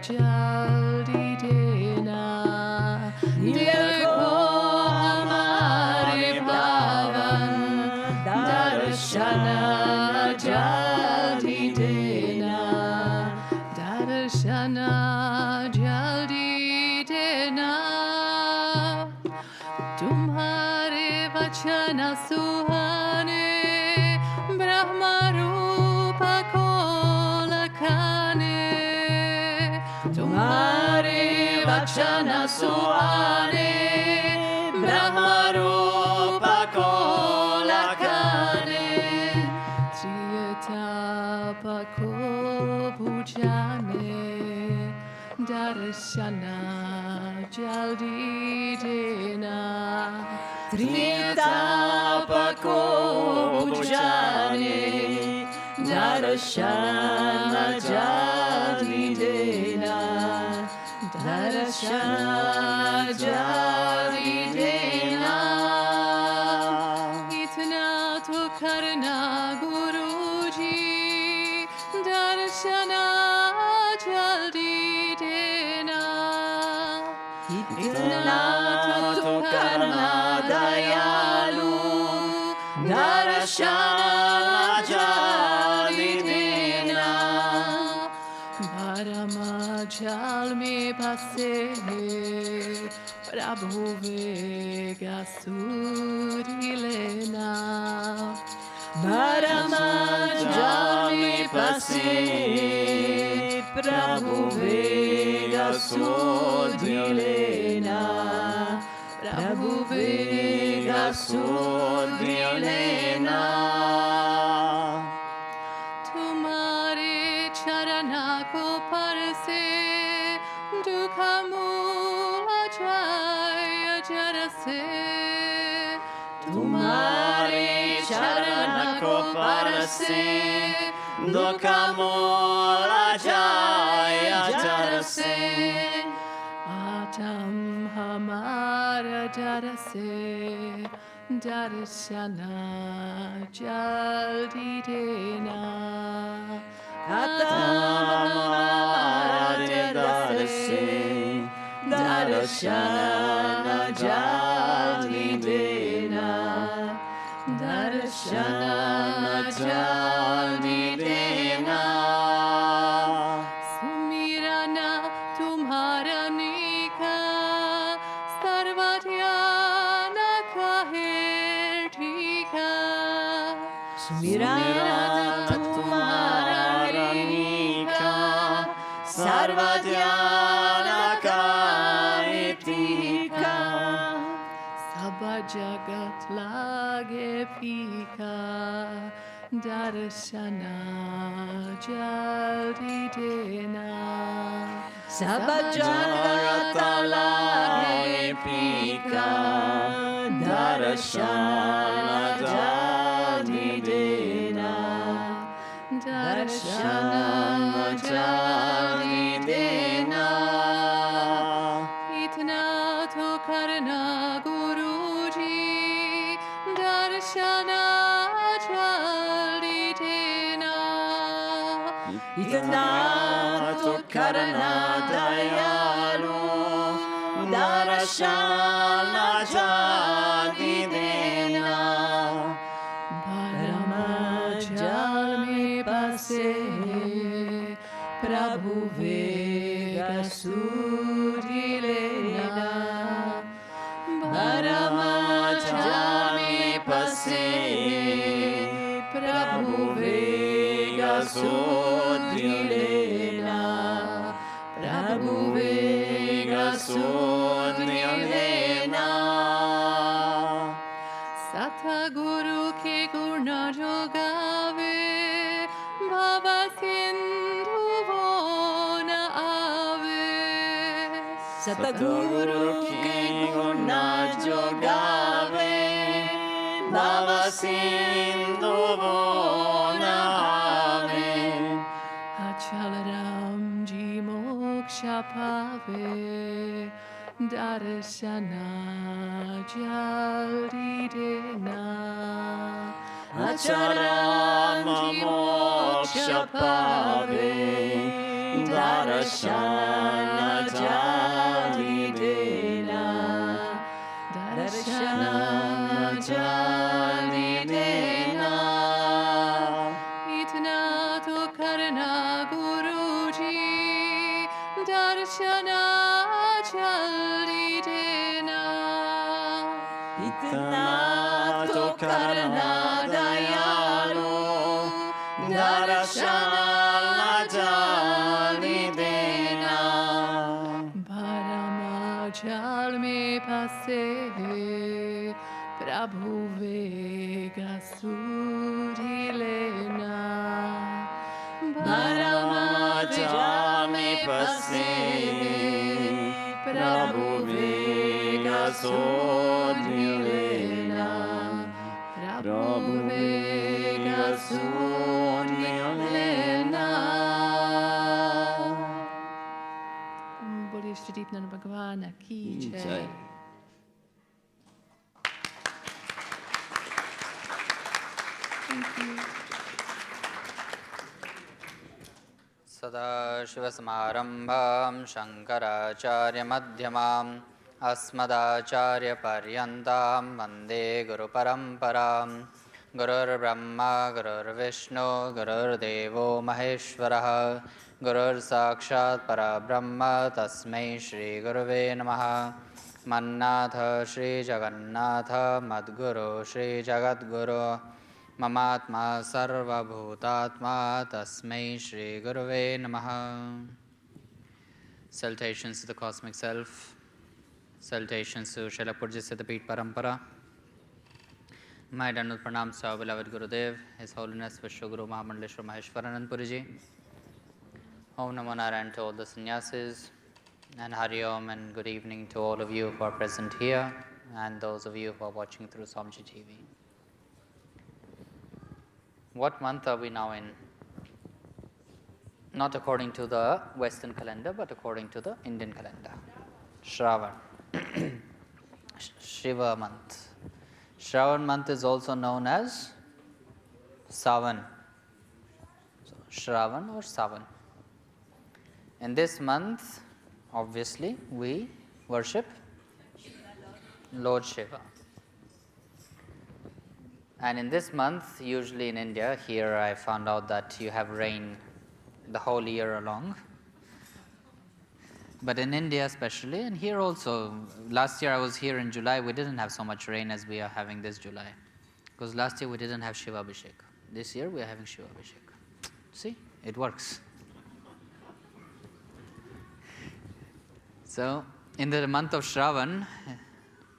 jaldi dena, dekho hamare bhavan, darshana jaldi dena, darshana jaldi dena. Tumhare vachana suhane, Brahma rupa ko lakhane. Tumhare vachana suhane, Brahma rupa ko lakhane. Triyatapa ko bhujane, darshana jaldi dena. Triyatapa ko bhujane, darshana jaldi dena, darshana jaldi dena. Itna to karna Guruji, darshana jaldi dena. Itna to karna dayalu, darshana jaldi dena. Bharama jal mein bhase, Prabhu vega suri lena. Bharama jal mein bhase, Prabhu vega suri lena. Prabhu vega suri lena. Tumhare charana ko parse, dukha mula jaya jarase. Tumhare charana ko parse, dukha mula jaya jarase. Atam hamara darase, darshana jaldi dena. Atam hamara darase, darshana jaldi dena, darshana jaldi dena. Sumirana tumhara nika, sarva dhyana kahe thika. Sumirana tumhara nika, sarva dhyana kahe thika. Saba jagat lage phika, darshana jaldi dena. Saba jagat lage phika, darshana jaldi dena. Darshana jaldi dena. Itna to karna Guruji, darshana jaldi dena. Itna to karna dayalu, darshana jaldi dena. Bharama jal mein bhase, Prabhu vega suri lena. Bharama jal mein bhase, Prabhu vega suri lena. Prabhu vega suri lena. Satguru ke guna jogave, Bhava sindhu wo na ave. Satguru ke guna jogave, Bhava sindhu wo na ave. Achal Ram ji moksha pave, darshana jaldi dena. Achal Ram ji moksha pave, Darshana jali dena, darshana jali dena. Itna to karna Guruji, darshana jali dena. Itna to karna dayalu, darshana jali dena. Bharama jal mein phase, Prabhu vega suri lena. Bharama jal mein phase, Prabhu vega suri lena. Prabhu vega suri lena. Boliye Shri Deepnand Bhagwan ki jai. Thank you. सदाशिवसमारम्भां शङ्कराचार्यमध्यमाम् अस्मदाचार्यपर्यन्तां वन्दे गुरुपरम्परां. गुरुर्ब्रह्मा गुरुर्विष्णु गुरुर्देवो महेश्वरः. गुरुर्साक्षात् परब्रह्म तस्मै श्रीगुरुवे नमः. मन्नाथ श्रीजगन्नाथ मद्गुरो श्रीजगद्गुरो. ममात्मा सर्वभूतात्मा तस्मै श्रीगुरुवे नमः. Salutations to the Cosmic Self. Salutations to Srila Purji Siddhapeeth Parampara. My Dandavat Pranams to our beloved Gurudev, His Holiness Vishwaguru Mahamandaleshwar Maheshwaranand Puri Ji. Om Namo Narayan to all the sannyasis, and Hari Om, and good evening to all of you who are present here and those of you who are watching through Swamiji TV. What month are we now in? Not according to the Western calendar, but according to the Indian calendar. Shravan. Shiva month. Shravan month is also known as Savan. So, Shravan or Savan. In this month, obviously, we worship Lord Shiva. And in this month, usually in India, here I found out that you have rain the whole year along. But in India especially, and here also, last year I was here in July, we didn't have so much rain as we are having this July. Because last year we didn't have Shiva Abhishek. This year we are having Shiva Abhishek. See, it works. So, in the month of Shravan,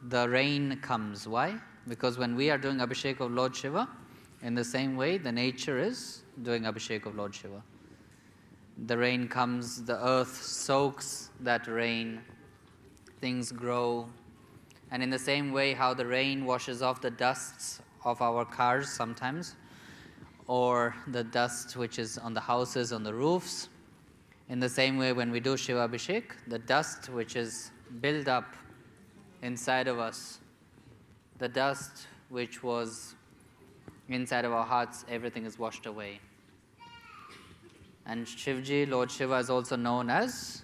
the rain comes. Why? Because when we are doing Abhishek of Lord Shiva, in the same way, the nature is doing Abhishek of Lord Shiva. The rain comes, the earth soaks that rain, things grow. And in the same way, how the rain washes off the dusts of our cars sometimes, or the dust which is on the houses, on the roofs. In the same way, when we do Shiva Abhishek, the dust which is built up inside of us, the dust which was inside of our hearts, everything is washed away. And Shivji, Lord Shiva, is also known as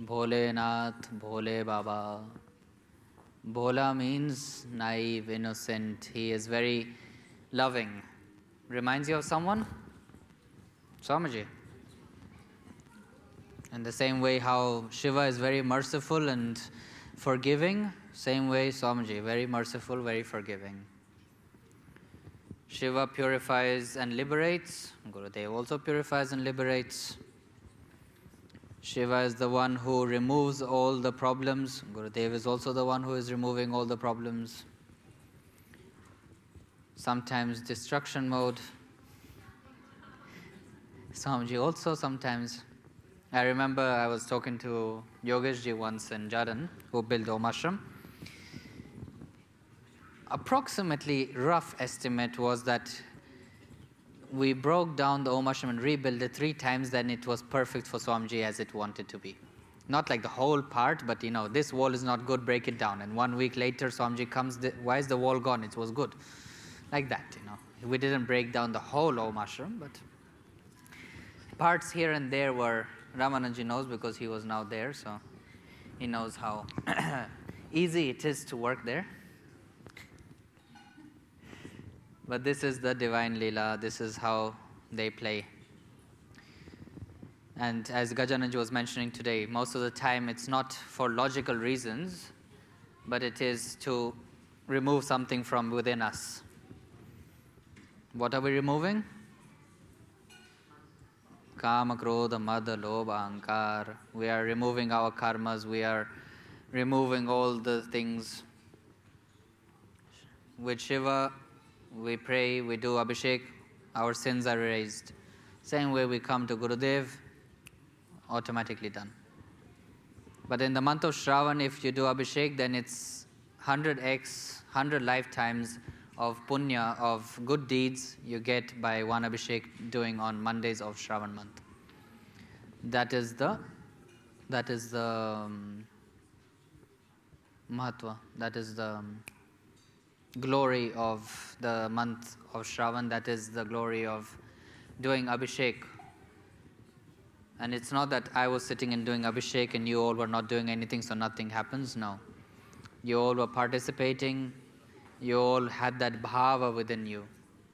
Bholenath, Bhole Baba. Bhola means naive, innocent. He is very loving. Reminds you of someone? Swamiji. In the same way how Shiva is very merciful and forgiving, same way Swamiji, very merciful, very forgiving. Shiva purifies and liberates. Gurudev also purifies and liberates. Shiva is the one who removes all the problems. Gurudev is also the one who is removing all the problems. Sometimes destruction mode. Swamiji also sometimes. I remember I was talking to Yogeshji once in Jadan, who built Om Ashram. Approximately rough estimate was that we broke down the Om Ashram and rebuilt it 3 times, then it was perfect for Swamiji as it wanted to be. Not like the whole part, but this wall is not good, break it down. And 1 week later, Swamiji comes, why is the wall gone? It was good. Like that, We didn't break down the whole Om Ashram, but parts here and there were, Ramananji knows because he was now there, so he knows how easy it is to work there. But this is the divine Leela, this is how they play. And as Gajananji was mentioning today, most of the time it's not for logical reasons, but it is to remove something from within us. What are we removing? Kama, Krodha, Mada, Lobha, Ahankar. We are removing our karmas, we are removing all the things. With Shiva, we pray, we do Abhishek, our sins are erased. Same way we come to Gurudev, automatically done. But in the month of Shravan, if you do Abhishek, then it's 100x, 100 lifetimes of punya, of good deeds you get by one Abhishek doing on Mondays of Shravan month. That is the Mahatva, that is the glory of the month of Shravan, that is the glory of doing Abhishek. And it's not that I was sitting and doing Abhishek and you all were not doing anything so nothing happens, no. You all were participating, you all had that Bhava within you.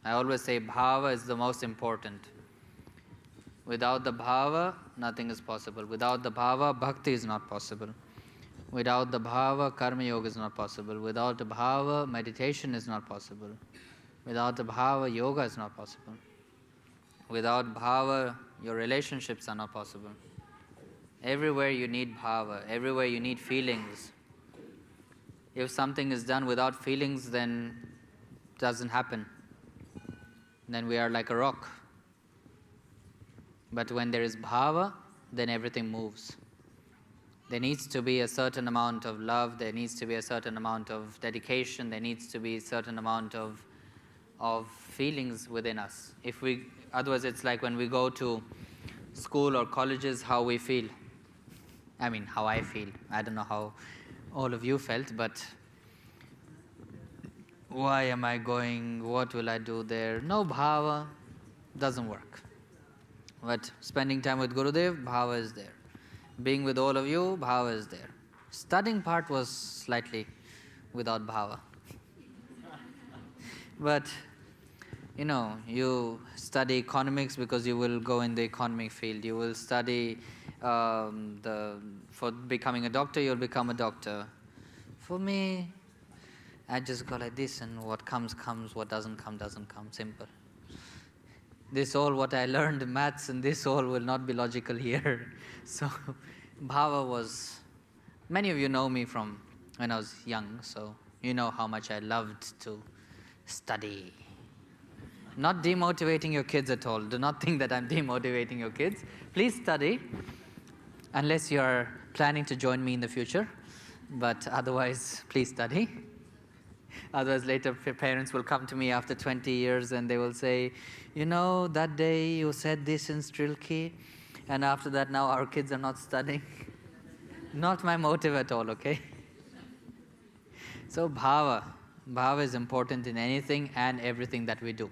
I always say Bhava is the most important. Without the Bhava, nothing is possible. Without the Bhava, Bhakti is not possible. Without the Bhava, Karma Yoga is not possible. Without the Bhava, meditation is not possible. Without the Bhava, Yoga is not possible. Without Bhava, your relationships are not possible. Everywhere you need Bhava, everywhere you need feelings. If something is done without feelings, then it doesn't happen. Then we are like a rock. But when there is Bhava, then everything moves. There needs to be a certain amount of love, there needs to be a certain amount of dedication, there needs to be a certain amount of feelings within us. Otherwise it's like when we go to school or colleges, how we feel. I mean, how I feel. I don't know how all of you felt, but why am I going? What will I do there? No Bhava, doesn't work. But spending time with Gurudev, Bhava is there. Being with all of you, Bhava is there. Studying part was slightly without Bhava. But, you study economics because you will go in the economic field. You will study for becoming a doctor, you'll become a doctor. For me, I just go like this, and what comes, comes, what doesn't come, simple. This all what I learned, maths, and this all will not be logical here. So, Bhava was, many of you know me from when I was young, so you know how much I loved to study. Not demotivating your kids at all. Do not think that I'm demotivating your kids. Please study, unless you are planning to join me in the future. But otherwise, please study. Otherwise, later parents will come to me after 20 years and they will say, that day you said this in Strilki, and after that now our kids are not studying. Not my motive at all, okay? So Bhava is important in anything and everything that we do.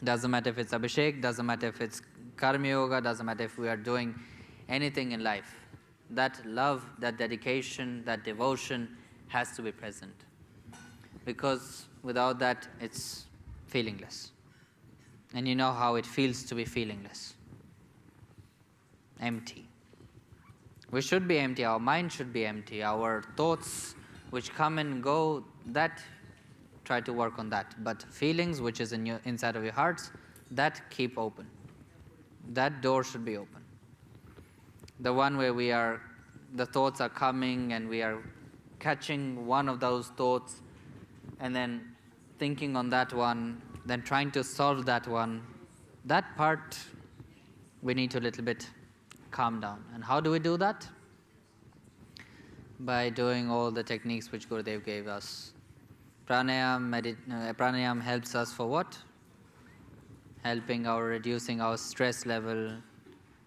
Doesn't matter if it's Abhishek, doesn't matter if it's Karma Yoga, doesn't matter if we are doing anything in life. That love, that dedication, that devotion has to be present. Because without that, it's feelingless. And you know how it feels to be feelingless. Empty. We should be empty, our mind should be empty, our thoughts which come and go, that, try to work on that. But feelings which is inside of your hearts, that keep open. That door should be open. The one where the thoughts are coming and we are catching one of those thoughts and then thinking on that one, then trying to solve that one, that part we need to a little bit calm down. And how do we do that? By doing all the techniques which Gurudev gave us. Pranayam helps us for what? Helping reducing our stress level,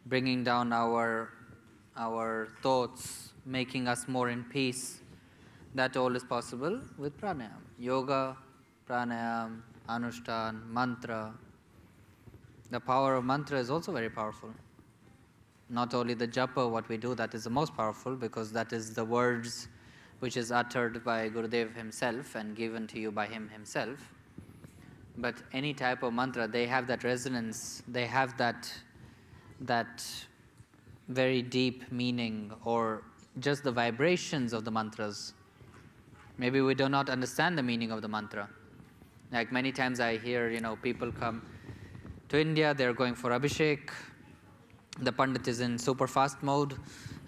bringing down our thoughts, making us more in peace. That all is possible with pranayam. Yoga, pranayam, anushthan, mantra. The power of mantra is also very powerful. Not only the japa, what we do, that is the most powerful, because that is the words which is uttered by Gurudev himself and given to you by him himself. But any type of mantra, they have that resonance, they have that very deep meaning, or just the vibrations of the mantras. Maybe we do not understand the meaning of the mantra. Like many times I hear, people come to India, they're going for Abhishek, the Pandit is in super fast mode,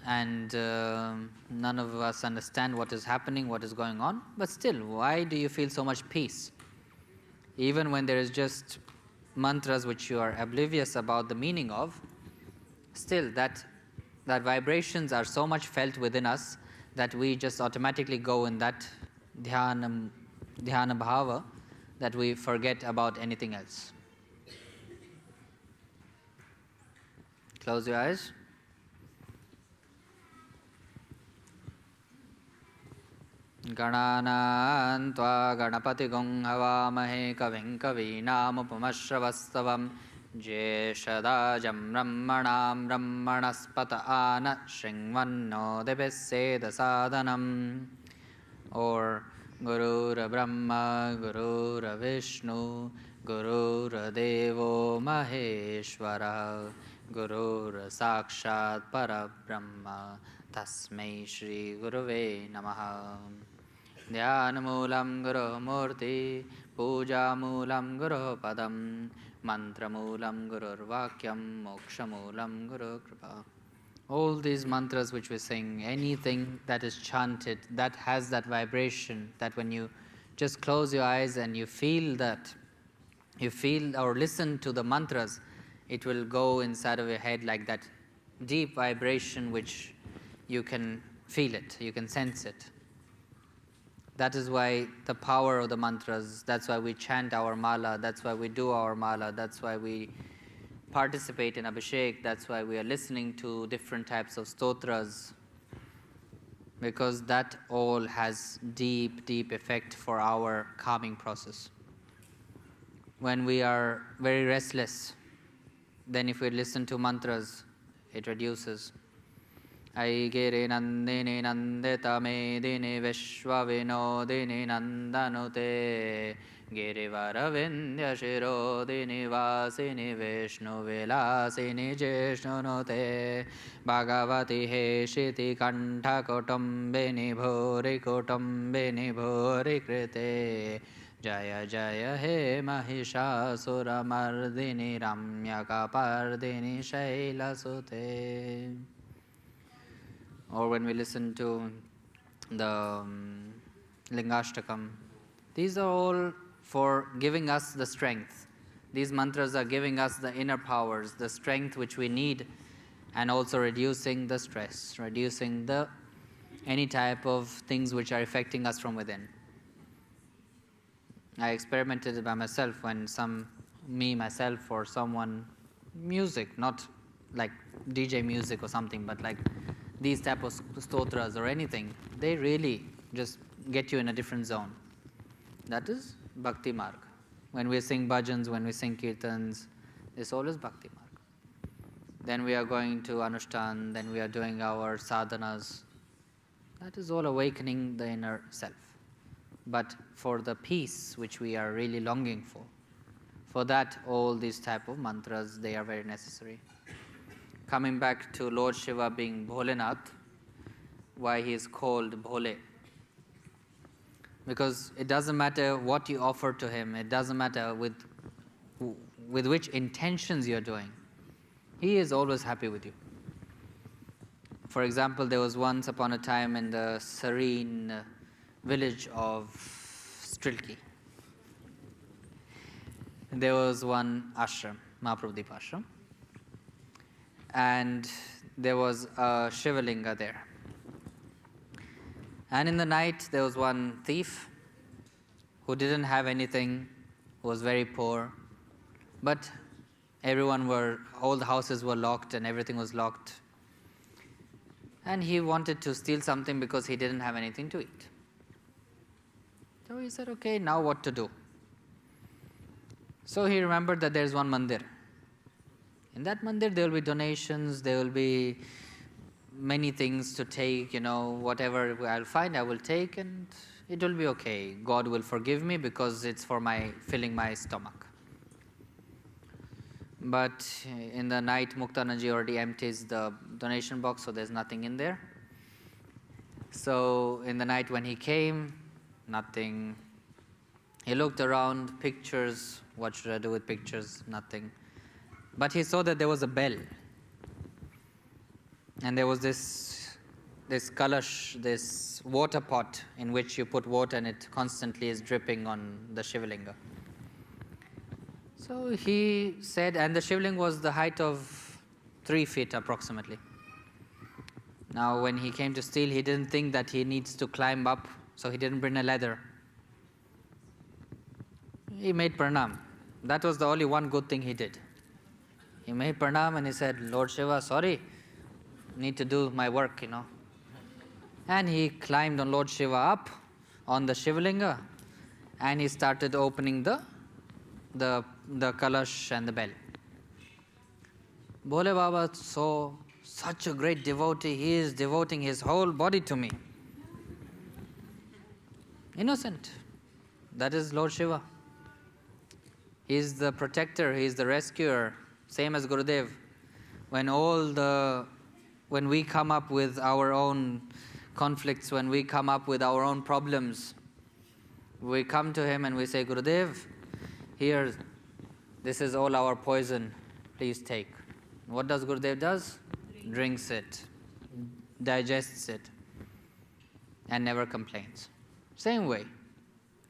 and none of us understand what is happening, what is going on. But still, why do you feel so much peace? Even when there is just mantras which you are oblivious about the meaning of, still that vibrations are so much felt within us that we just automatically go in that dhyana bhava that we forget about anything else. Close your eyes. Ganānaṁ tva ganapatigung havāmahe kavim kavīnāmupamashravastavam jeshadājam brahmanām brahmanaspata āna shringvanno debeseda sadhanam. Or Gurura Brahma, Gurura Vishnu, Gurura Devo Maheshwara, Gurura Sakshat Parabrahma, Tasmai Shri Guruve Namaha. Dhyanamoolam Guru Murti, Pujamoolam Guru Padam, Mantramoolam Gurur Vakyam, Mokshamoolam Guru Kripa. All these mantras which we sing, anything that is chanted, that has that vibration, that when you just close your eyes and you feel or listen to the mantras, it will go inside of your head like that deep vibration which you can feel it, you can sense it. That is why the power of the mantras, that's why we chant our mala, that's why we do our mala, that's why we participate in Abhishek, that's why we are listening to different types of stotras, because that all has deep, deep effect for our calming process. When we are very restless, then if we listen to mantras, it reduces. Aigiri nandini nandita medini vishwa vinodini nandanute Girivara vindya shirodini vasini vishnu vilasini jeshnunote Bhagavati heshiti kantha kutumbini bhuri krite Jaya Jaya he mahishasura mardini ramyaka pardini shailasute. Or when we listen to the Lingashtakam, these are all for giving us the strength. These mantras are giving us the inner powers, the strength which we need, and also reducing the stress, reducing any type of things which are affecting us from within. I experimented by myself when myself or someone, music, not like DJ music or something, but like these type of stotras or anything, they really just get you in a different zone. That is Bhakti Marg. When we sing bhajans, when we sing kirtans, this all is Bhakti Marg. Then we are going to Anushthan, then we are doing our sadhanas. That is all awakening the inner self. But for the peace which we are really longing for that all these type of mantras, they are very necessary. Coming back to Lord Shiva being Bholenath, why he is called Bhole. Because it doesn't matter what you offer to him, it doesn't matter with which intentions you're doing. He is always happy with you. For example, there was once upon a time in the serene village of Strilki. There was one ashram, Mahaprabhudeep ashram, and there was a Shivalinga there. And in the night, there was one thief who didn't have anything, who was very poor, but all the houses were locked and everything was locked. And he wanted to steal something because he didn't have anything to eat. So he said, okay, now what to do? So he remembered that there is one mandir In that mandir there will be donations, there will be many things to take, whatever I'll find I will take and it will be okay. God will forgive me because it's for filling my stomach. But in the night, Muktanandaji already empties the donation box, so there's nothing in there. So in the night when he came, nothing. He looked around, pictures, what should I do with pictures? Nothing. But he saw that there was a bell. And there was this kalash, this water pot in which you put water and it constantly is dripping on the Shivalinga. So he said, and the Shivling was the height of 3 feet approximately. Now when he came to steal, he didn't think that he needs to climb up, so he didn't bring a ladder. He made pranam. That was the only one good thing he did. He made pranam and he said, Lord Shiva, sorry, need to do my work, And he climbed on Lord Shiva up on the Shivalinga and he started opening the kalash and the bell. Bhole Baba saw such a great devotee, he is devoting his whole body to me. Innocent. That is Lord Shiva. He is the protector, he is the rescuer, same as Gurudev. When we come up with our own conflicts, when we come up with our own problems, we come to him and we say, Gurudev, here, this is all our poison, please take. What does Gurudev does? Drinks it, digests it, and never complains. Same way,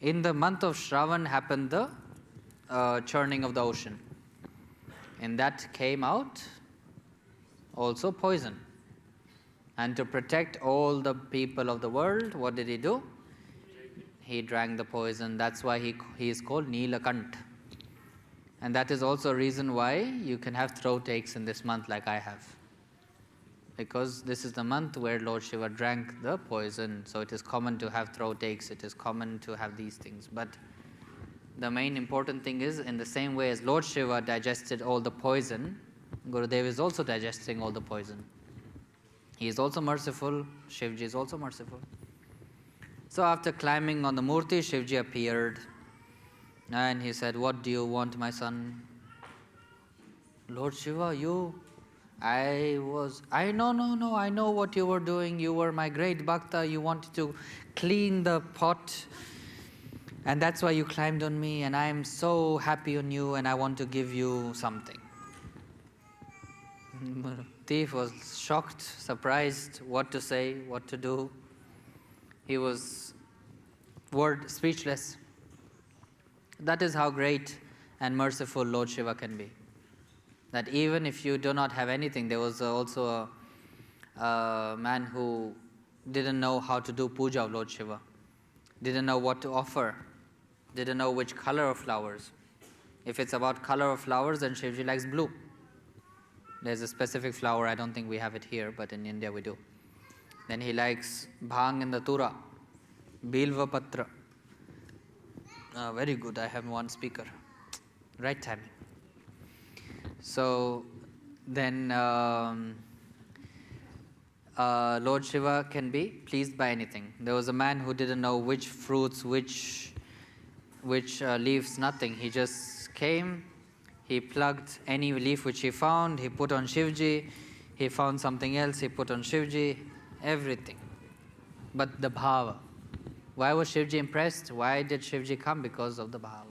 in the month of Shravan happened the churning of the ocean. And that came out also poison. And to protect all the people of the world, what did he do? He drank the poison. That's why he is called Neelakant. And that is also a reason why you can have throat aches in this month like I have. Because this is the month where Lord Shiva drank the poison. So it is common to have throat aches, it is common to have these things. But the main important thing is, in the same way as Lord Shiva digested all the poison, Gurudev is also digesting all the poison. He is also merciful, Shivji is also merciful. So after climbing on the Murti, Shivji appeared and he said, what do you want, my son? Lord Shiva, I know what you were doing. You were my great bhakta. You wanted to clean the pot. And that's why you climbed on me. And I am so happy on you and I want to give you something. Thief was shocked, surprised, what to say, what to do. He was speechless. That is how great and merciful Lord Shiva can be. That even if you do not have anything, there was also a man who didn't know how to do puja of Lord Shiva, didn't know what to offer, didn't know which color of flowers. If it's about color of flowers, then Shivji likes blue. There's a specific flower, I don't think we have it here, but in India we do. Then he likes bhang in the tura, bilva patra. Very good, I have one speaker. Right timing. So then Lord Shiva can be pleased by anything. There was a man who didn't know which fruits, which leaves, nothing. He just came, he plucked any leaf which he found, he put on Shivji, he found something else, he put on Shivji, everything. But the Bhava. Why was Shivji impressed? Why did Shivji come? Because of the Bhava.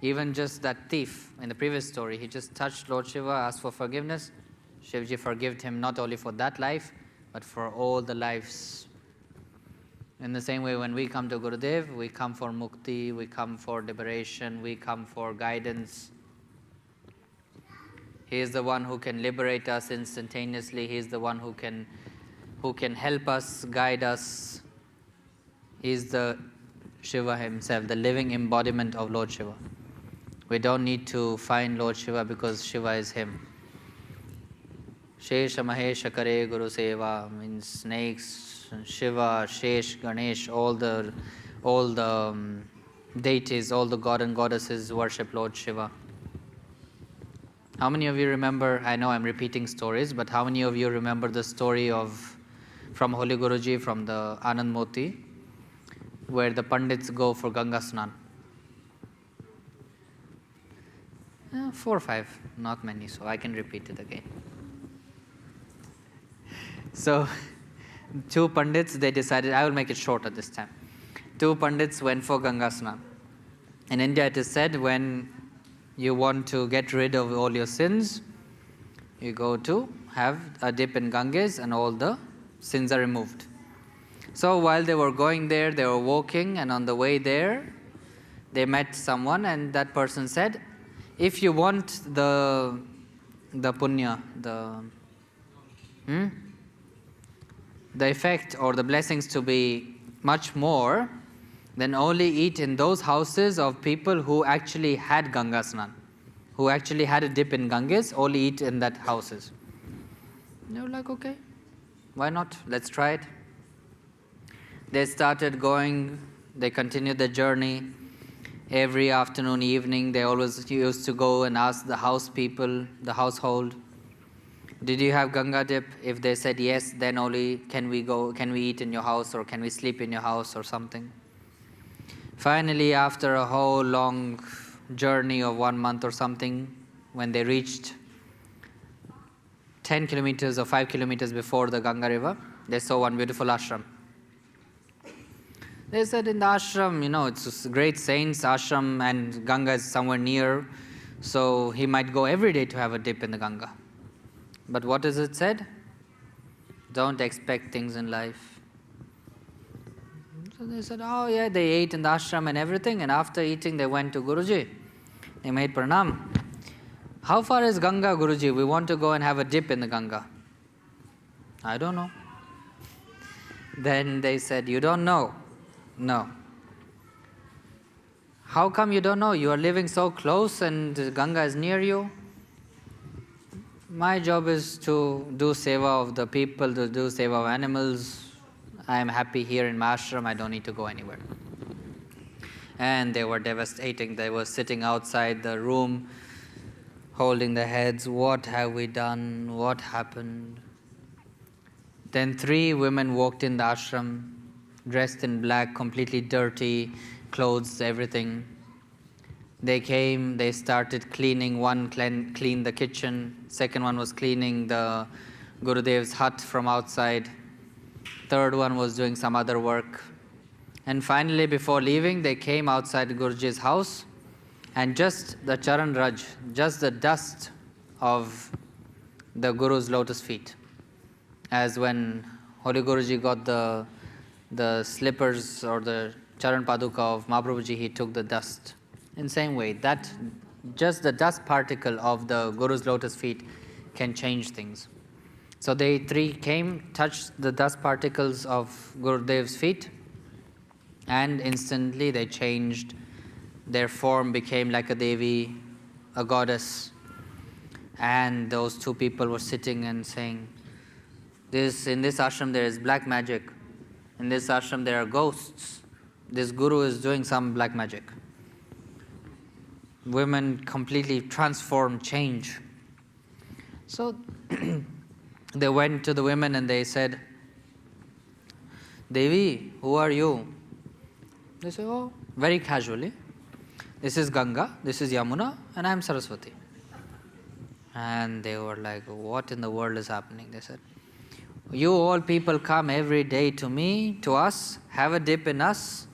Even just that thief in the previous story, he just touched Lord Shiva, asked for forgiveness. Shivji forgave him not only for that life, but for all the lives. In the same way, when we come to Gurudev, we come for mukti, we come for liberation, we come for guidance. He is the one who can liberate us instantaneously. He is the one who can help us, guide us. He is the Shiva himself, the living embodiment of Lord Shiva. We don't need to find Lord Shiva because Shiva is him. Shesha Mahesha Kare Guru Seva means snakes, Shiva, Shesh, Ganesh, all the deities, all the god and goddesses worship Lord Shiva. How many of you remember, I know I'm repeating stories, but how many of you remember the story from Holy Guruji, from the Anand Moti, where the Pandits go for Ganga Snan? 4 or 5, not many, so I can repeat it again. So, 2 Pandits, they decided, I will make it shorter this time. 2 Pandits went for Ganga Snan. In India it is said, when you want to get rid of all your sins, you go to have a dip in Ganges and all the sins are removed. So while they were going there, they were walking, and on the way there, they met someone, and that person said, if you want the punya, the effect or the blessings to be much more, then only eat in those houses of people who actually had Ganga Snan, who actually had a dip in Ganges, only eat in that houses. They were like, okay, why not? Let's try it. They started going, they continued the journey. Every afternoon, evening, they always used to go and ask the house people, the household, did you have Ganga dip? If they said yes, then only can we eat in your house, or can we sleep in your house or something. Finally, after a whole long journey of 1 month or something, when they reached 10 kilometers or 5 kilometers before the Ganga river, they saw one beautiful ashram. They said in the ashram, it's a great saint's ashram and Ganga is somewhere near, so he might go every day to have a dip in the Ganga. But what is it said? Don't expect things in life. So they said, oh yeah, they ate in the ashram and everything, and after eating they went to Guruji. They made pranam. How far is Ganga, Guruji? We want to go and have a dip in the Ganga. I don't know. Then they said, you don't know? No. How come you don't know? You are living so close and Ganga is near you. My job is to do seva of the people, to do seva of animals. I am happy here in my ashram, I don't need to go anywhere. And they were devastating. They were sitting outside the room, holding their heads. What have we done? What happened? Then 3 women walked in the ashram, dressed in black, completely dirty, clothes, everything. They came, they started cleaning. One cleaned the kitchen. Second one was cleaning the Gurudev's hut from outside. Third one was doing some other work. And finally, before leaving, they came outside Guruji's house, and just the charan raj, just the dust of the Guru's lotus feet. As when Holy Guruji got the slippers or the charan paduka of Mahaprabhuji, he took the dust. In the same way, that just the dust particle of the Guru's lotus feet can change things. So they 3 came, touched the dust particles of Gurudev's feet, and instantly they changed. Their form became like a Devi, a goddess. And those 2 people were sitting and saying, in this ashram there is black magic. In this ashram there are ghosts. This Guru is doing some black magic. Women completely transform, change. So they went to the women and they said, Devi, who are you? They said, oh, very casually, this is Ganga, this is Yamuna, and I am Saraswati. And they were like, what in the world is happening? They said, you all people come every day to me, to us, have a dip in us.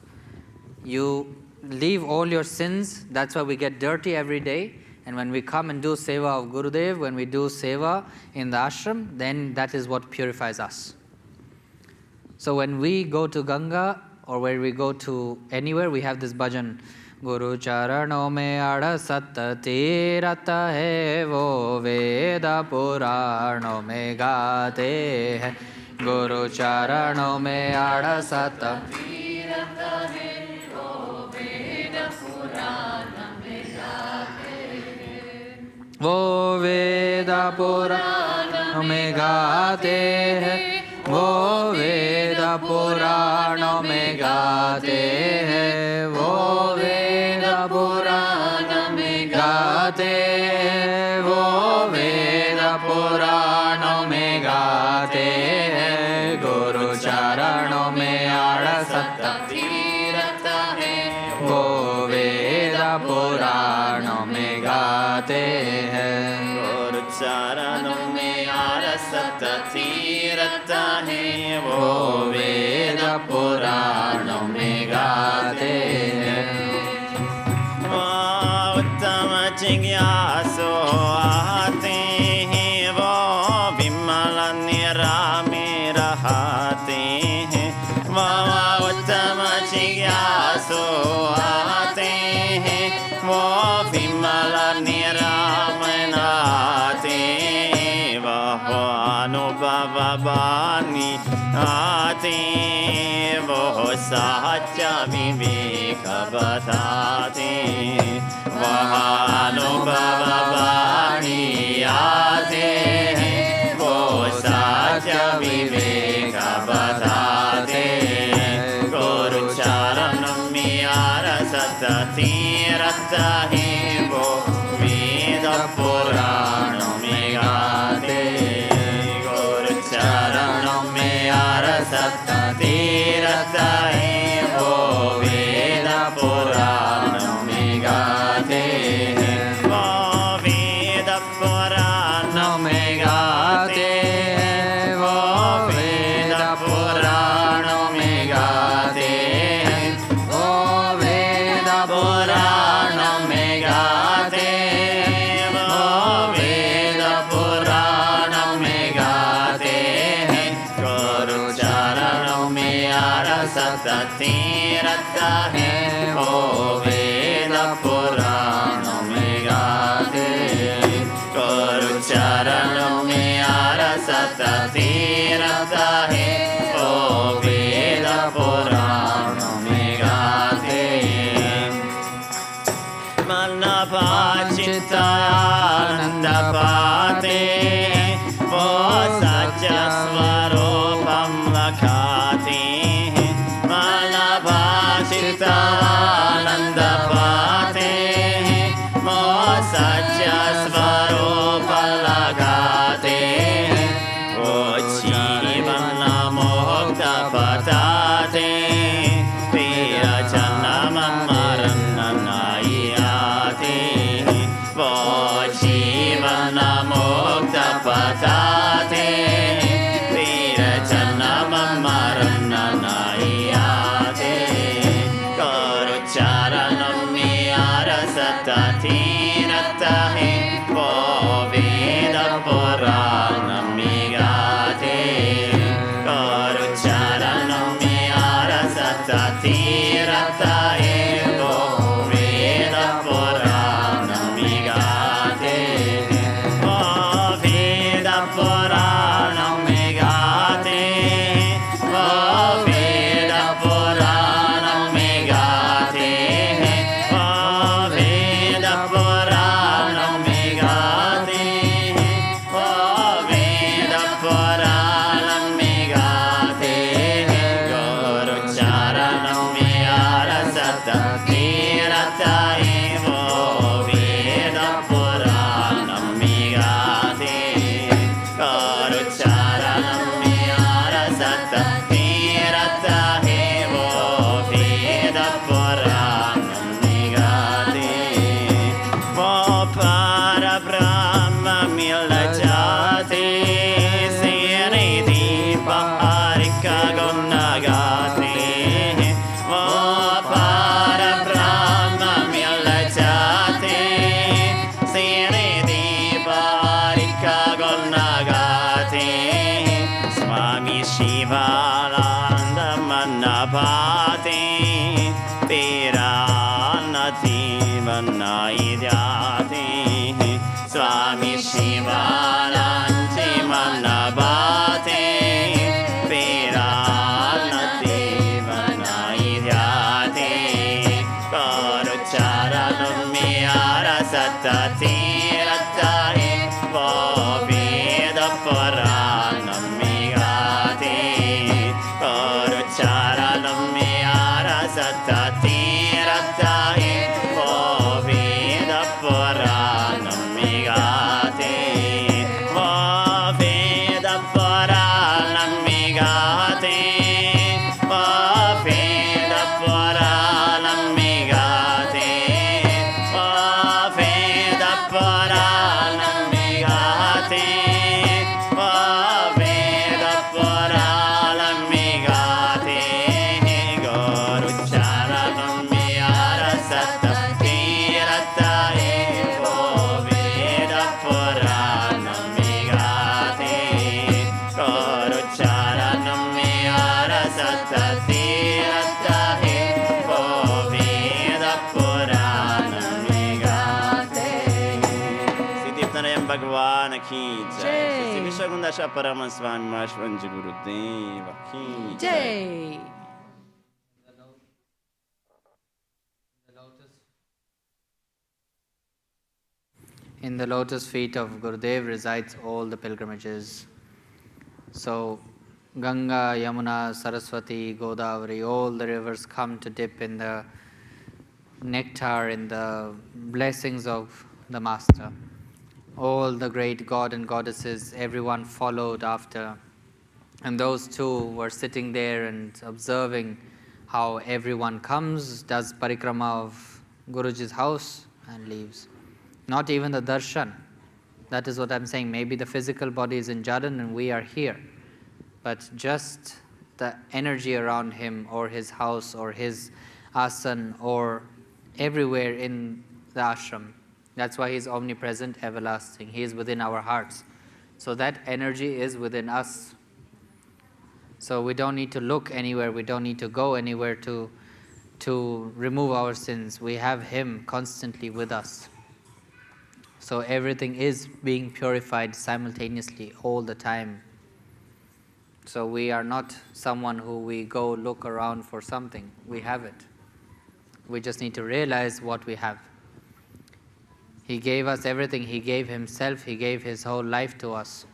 You leave all your sins, that's why we get dirty every day. And when we come and do seva of Gurudev, when we do seva in the ashram, then that is what purifies us. So when we go to Ganga, or where we go to anywhere, we have this bhajan. Guru charano me ada satta tirata hai vo veda purano me gate hai. Guru charano me ada satta tirata hai vo veda purano me gate. Wo veda purano me gate hai. वो वेद पुराणों में गाते हैं, वो वेद पुराणों में गाते हैं, वो गाते हैं, गुरु चरणों में आड़सत तीरथ है, वो वेद पुराणों में गाते हैं। गुरु चरणों में आड़सत तीरथ है, वो वेद पुराणों में गाते हैं। उत्तम जिज्ञासु आते हैं, वो विमल निरामे रहते हैं। वो उत्तम जिज्ञासु आते हैं, वो विमल निराम रहते हैं। वह अनुभव वाणी आते, वो सच्चा विवेक बताते। वह अनुभव वाणी आते हैं, वो सच्चा विवेक बताते। गुरु चरण में आरसत तीरथ है, वो वेद पुराणों में गाते। गुरु चरणों में आरसत तीरथ है, वो वेद पुराणों में गाते हैं। वो वेद पुराणों में गाते हैं, वो वेद पुराणों में गाते हैं। वो वेद पुराणों में गाते हैं, वो वेद पुराणों में गाते हैं। गुरु चरणों में आरसत तीरथ है, वो वेद पुराणों में गाते। गुरु चरणों में आरसत तीरथ है, वो वेद पुराणों में गाते। मन भाचित आनंद पाते, वो सच्च स्वरूपम लखाते हैं। मन भाचित आनंद पाते हैं, वो सच्च स्वरूप लगाते हैं। वो जीवन मुक्त बताते, फिर जन्म मरण नहीं आते। वो जीवन मुक्त बताते, फिर जन्म मरण नहीं आते। गुरु चरण में आरसत तीरथ है, वो वेद पुराण में गाते। गुरु चरण में आरसत तीरथ है, वो वेद पुराण में गाते। वो वेद पुराण में गाते, वो वेद पुराण में गाते हैं। वो वेद पुराण में गाते हैं, वो वेद पुराण में गाते हैं। गुरु चरण में आरसत तीरथ है, वो वेद पुराण में गाते। गुरु चरण में आरसत तीरथ है, वो वेद पुराण में गाते। वो पर ब्रह्म मिल जाते, सिरे दीप हरिक गुण गाते हैं। वो पर ब्रह्म मिल जाते, सिरे दीप हरिक गुण गाते हैं। स्वामी शिवानंद मन भाते, तेरा नदी बनाई जाते हैं। स्वामी शिवानंद मन भाते, तेरा नदी बनाई जाते। गुरु चरण में आरसत तीरथ है, वो वेद पुराण में गाते। ki jai. Jai. Shri Vishwagundasha Parama Swami Mahashvanji Gurudev ki jai. Jai. In the lotus feet of Gurudev resides all the pilgrimages. So Ganga, Yamuna, Saraswati, Godavari, all the rivers come to dip in the nectar, in the blessings of the Master. All the great God and goddesses, everyone followed after. And those two were sitting there and observing how everyone comes, does parikrama of Guruji's house and leaves. Not even the darshan. That is what I'm saying. Maybe the physical body is in Jadan and we are here. But just the energy around him or his house or his asan or everywhere in the ashram. That's why he's omnipresent, everlasting. He is within our hearts. So that energy is within us. So we don't need to look anywhere. We don't need to go anywhere to remove our sins. We have him constantly with us. So everything is being purified simultaneously all the time. So we are not someone who we go look around for something. We have it. We just need to realize what we have. He gave us everything. He gave himself. He gave his whole life to us.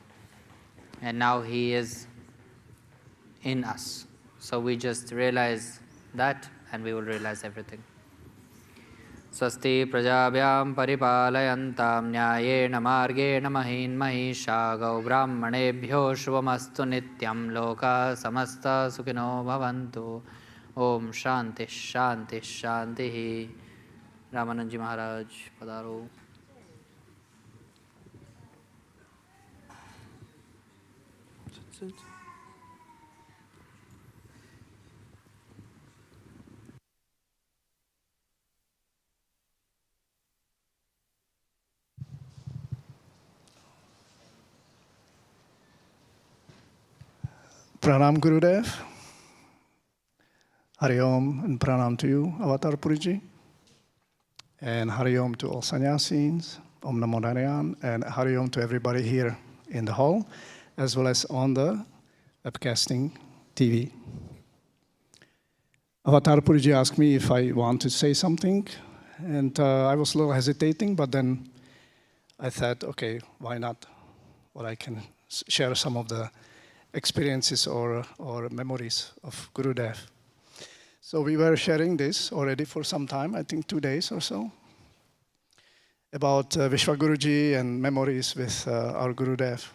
And now he is in us. So we just realize that and we will realize everything. Swasti prajabhyam paripalayantam nyayena margena mahin mahisha gau brahmanebhyo shvamastu nityam loka samasta sukhino bhavantu. Om Shanti Shanti Shanti. Ramananji Maharaj Padaro. Pranam Gurudev. Hari Om and Pranam to you, Avatar Puri Ji. And Hari Om to all sannyasis, Om Namo Narayan, and Hari Om to everybody here in the hall, as well as on the webcasting TV. Avatar Puri Ji asked me if I want to say something, and I was a little hesitating, but then I thought, okay, why not? Well, I can share some of the experiences or memories of Gurudev. So we were sharing this already for some time, I think 2 days or so, about Vishwaguruji and memories with our Gurudev.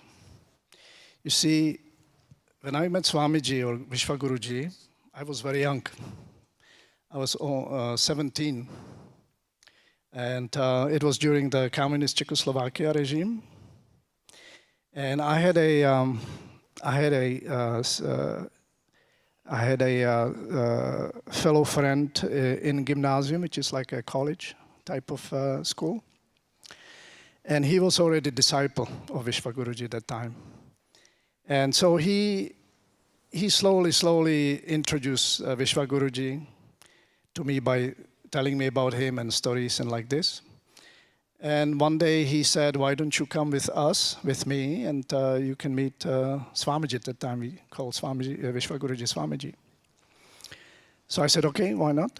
You see, when I met Swamiji or Vishwaguruji, I was very young. I was 17. And it was during the communist Czechoslovakia regime. And I had a fellow friend in gymnasium, which is like a college type of school. And he was already a disciple of Vishwaguruji at that time. And so he slowly introduced Vishwaguruji to me by telling me about him and stories and like this. And one day he said, why don't you come with us, with me, and you can meet Swamiji at that time. We called Swamiji, Vishwaguruji Swamiji. So I said, okay, why not?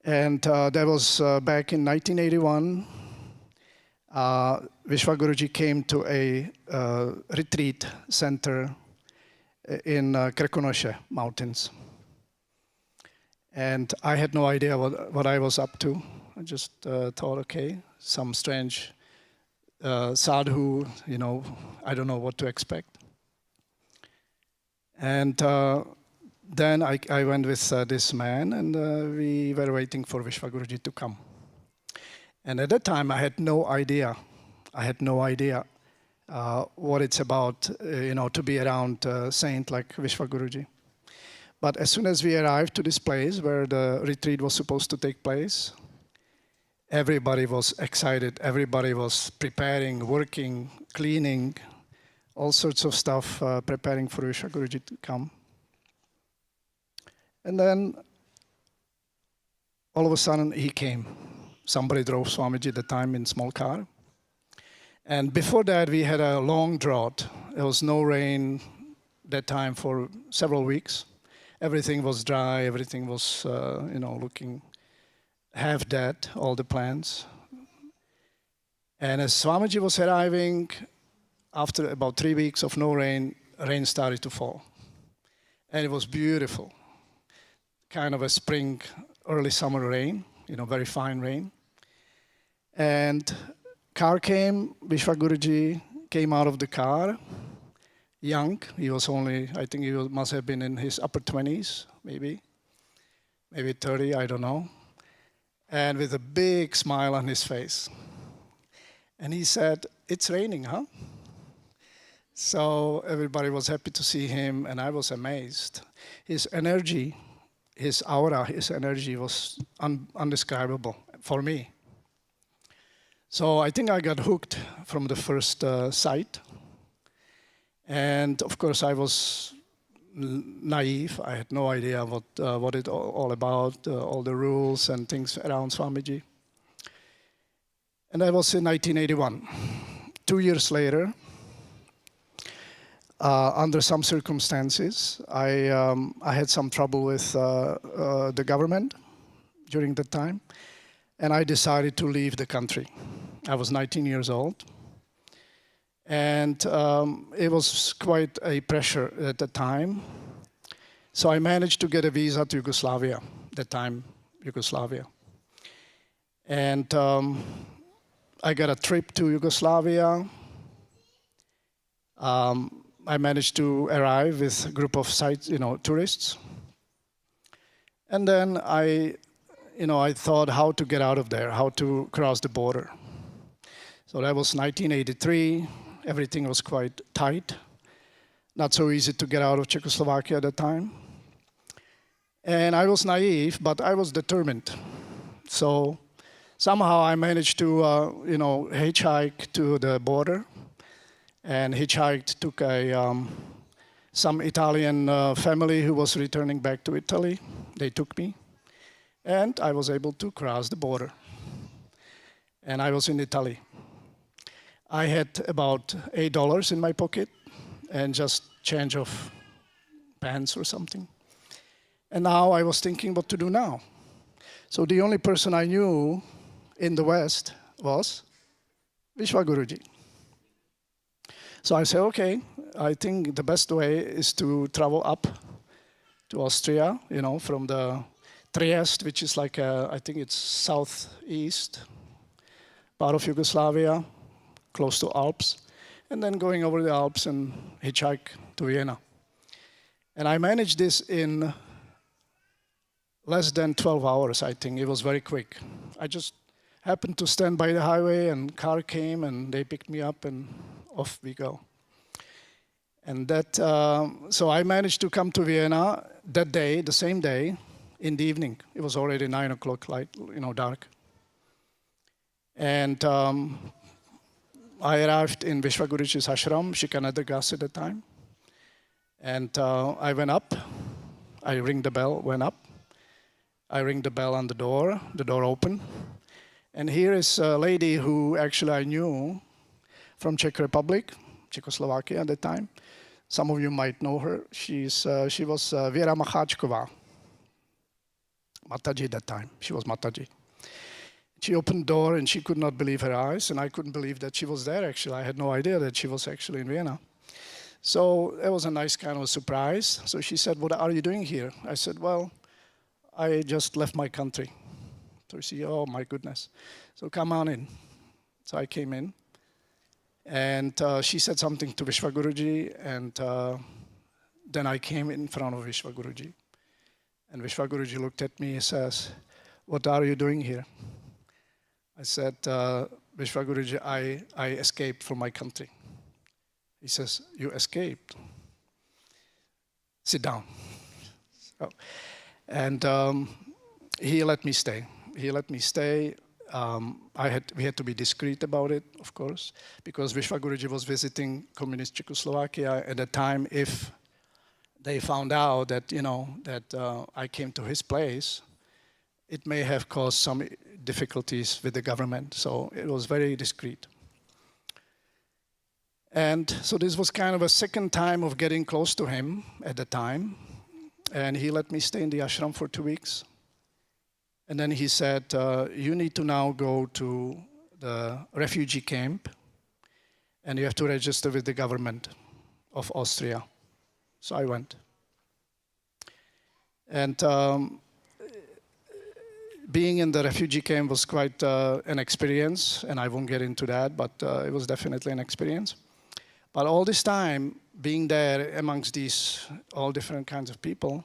And that was back in 1981. Vishwaguruji came to a retreat center in Krkonoše mountains. And I had no idea what I was up to. I just thought, okay, some strange sadhu, you know, I don't know what to expect. And then I went with this man, and we were waiting for Vishwaguruji to come. And at that time, I had no idea. What it's about, you know, to be around a saint like Vishwaguruji. But as soon as we arrived to this place where the retreat was supposed to take place, everybody was excited. Everybody was preparing, working, cleaning, all sorts of stuff, preparing for Vishwaguruji to come. And then, all of a sudden, he came. Somebody drove Swamiji at the time in a small car. And before that, we had a long drought. There was no rain that time for several weeks. Everything was dry, everything was, looking half dead, all the plants. And as Swamiji was arriving, after about 3 weeks of no rain, rain started to fall. And it was beautiful. Kind of a spring, early summer rain, very fine rain. And car came, Vishwa Guruji came out of the car, young. He was only, I think he must have been in his upper 20s, maybe 30, I don't know. And with a big smile on his face. And he said, "It's raining, huh?" So everybody was happy to see him, and I was amazed. His energy, his aura, his energy was undescribable for me. So I think I got hooked from the first sight. And of course, I was naive. I had no idea what it all about, all the rules and things around Swamiji. And that was in 1981. 2 years later, under some circumstances, I had some trouble with the government during that time, and I decided to leave the country. I was 19 years old, and it was quite a pressure at the time. So I managed to get a visa to Yugoslavia, that time Yugoslavia. And I got a trip to Yugoslavia. I managed to arrive with a group of tourists. And then I thought how to get out of there, how to cross the border. So that was 1983. Everything was quite tight. Not so easy to get out of Czechoslovakia at the time. And I was naive, but I was determined. So somehow I managed to, hitchhike to the border. And hitchhiked, took some Italian family who was returning back to Italy. They took me. And I was able to cross the border. And I was in Italy. I had about $8 in my pocket and just change of pants or something. And now I was thinking what to do now. So the only person I knew in the West was Vishwa Guruji. So I said, okay, I think the best way is to travel up to Austria, from the Trieste, which is like, I think it's southeast part of Yugoslavia, close to Alps, and then going over the Alps and hitchhike to Vienna. And I managed this in less than 12 hours, I think. It was very quick. I just happened to stand by the highway, and car came, and they picked me up, and off we go. And so I managed to come to Vienna that day, the same day, in the evening. It was already 9 o'clock, dark. And I arrived in Vishwa Guruji's ashram, Shikanadagas at the time. And I went up. I rang the bell, went up. I rang the bell on the door opened. And here is a lady who actually I knew from Czech Republic, Czechoslovakia at the time. Some of you might know her. She was Vera Macháčková. Mataji at that time. She was Mataji. She opened the door and she could not believe her eyes, and I couldn't believe that she was there actually. I had no idea that she was actually in Vienna. So it was a nice kind of surprise. So she said, "What are you doing here?" I said, "Well, I just left my country." So she said, "Oh my goodness. So come on in." So I came in. And she said something to Vishwa Guruji, and then I came in front of Vishwa Guruji. And Vishwa Guruji looked at me and says, "What are you doing here?" I said, "Vishwa Guruji, I escaped from my country." He says, "You escaped? Sit down." So, and he let me stay. We had to be discreet about it, of course, because Vishwa Guruji was visiting communist Czechoslovakia at the time. If they found out that, I came to his place, it may have caused some difficulties with the government. So it was very discreet. And so this was kind of a second time of getting close to him at the time. And he let me stay in the ashram for 2 weeks. And then he said, you need to now go to the refugee camp and you have to register with the government of Austria. So I went. And being in the refugee camp was quite an experience, and I won't get into that, but it was definitely an experience. But all this time, being there amongst these all different kinds of people,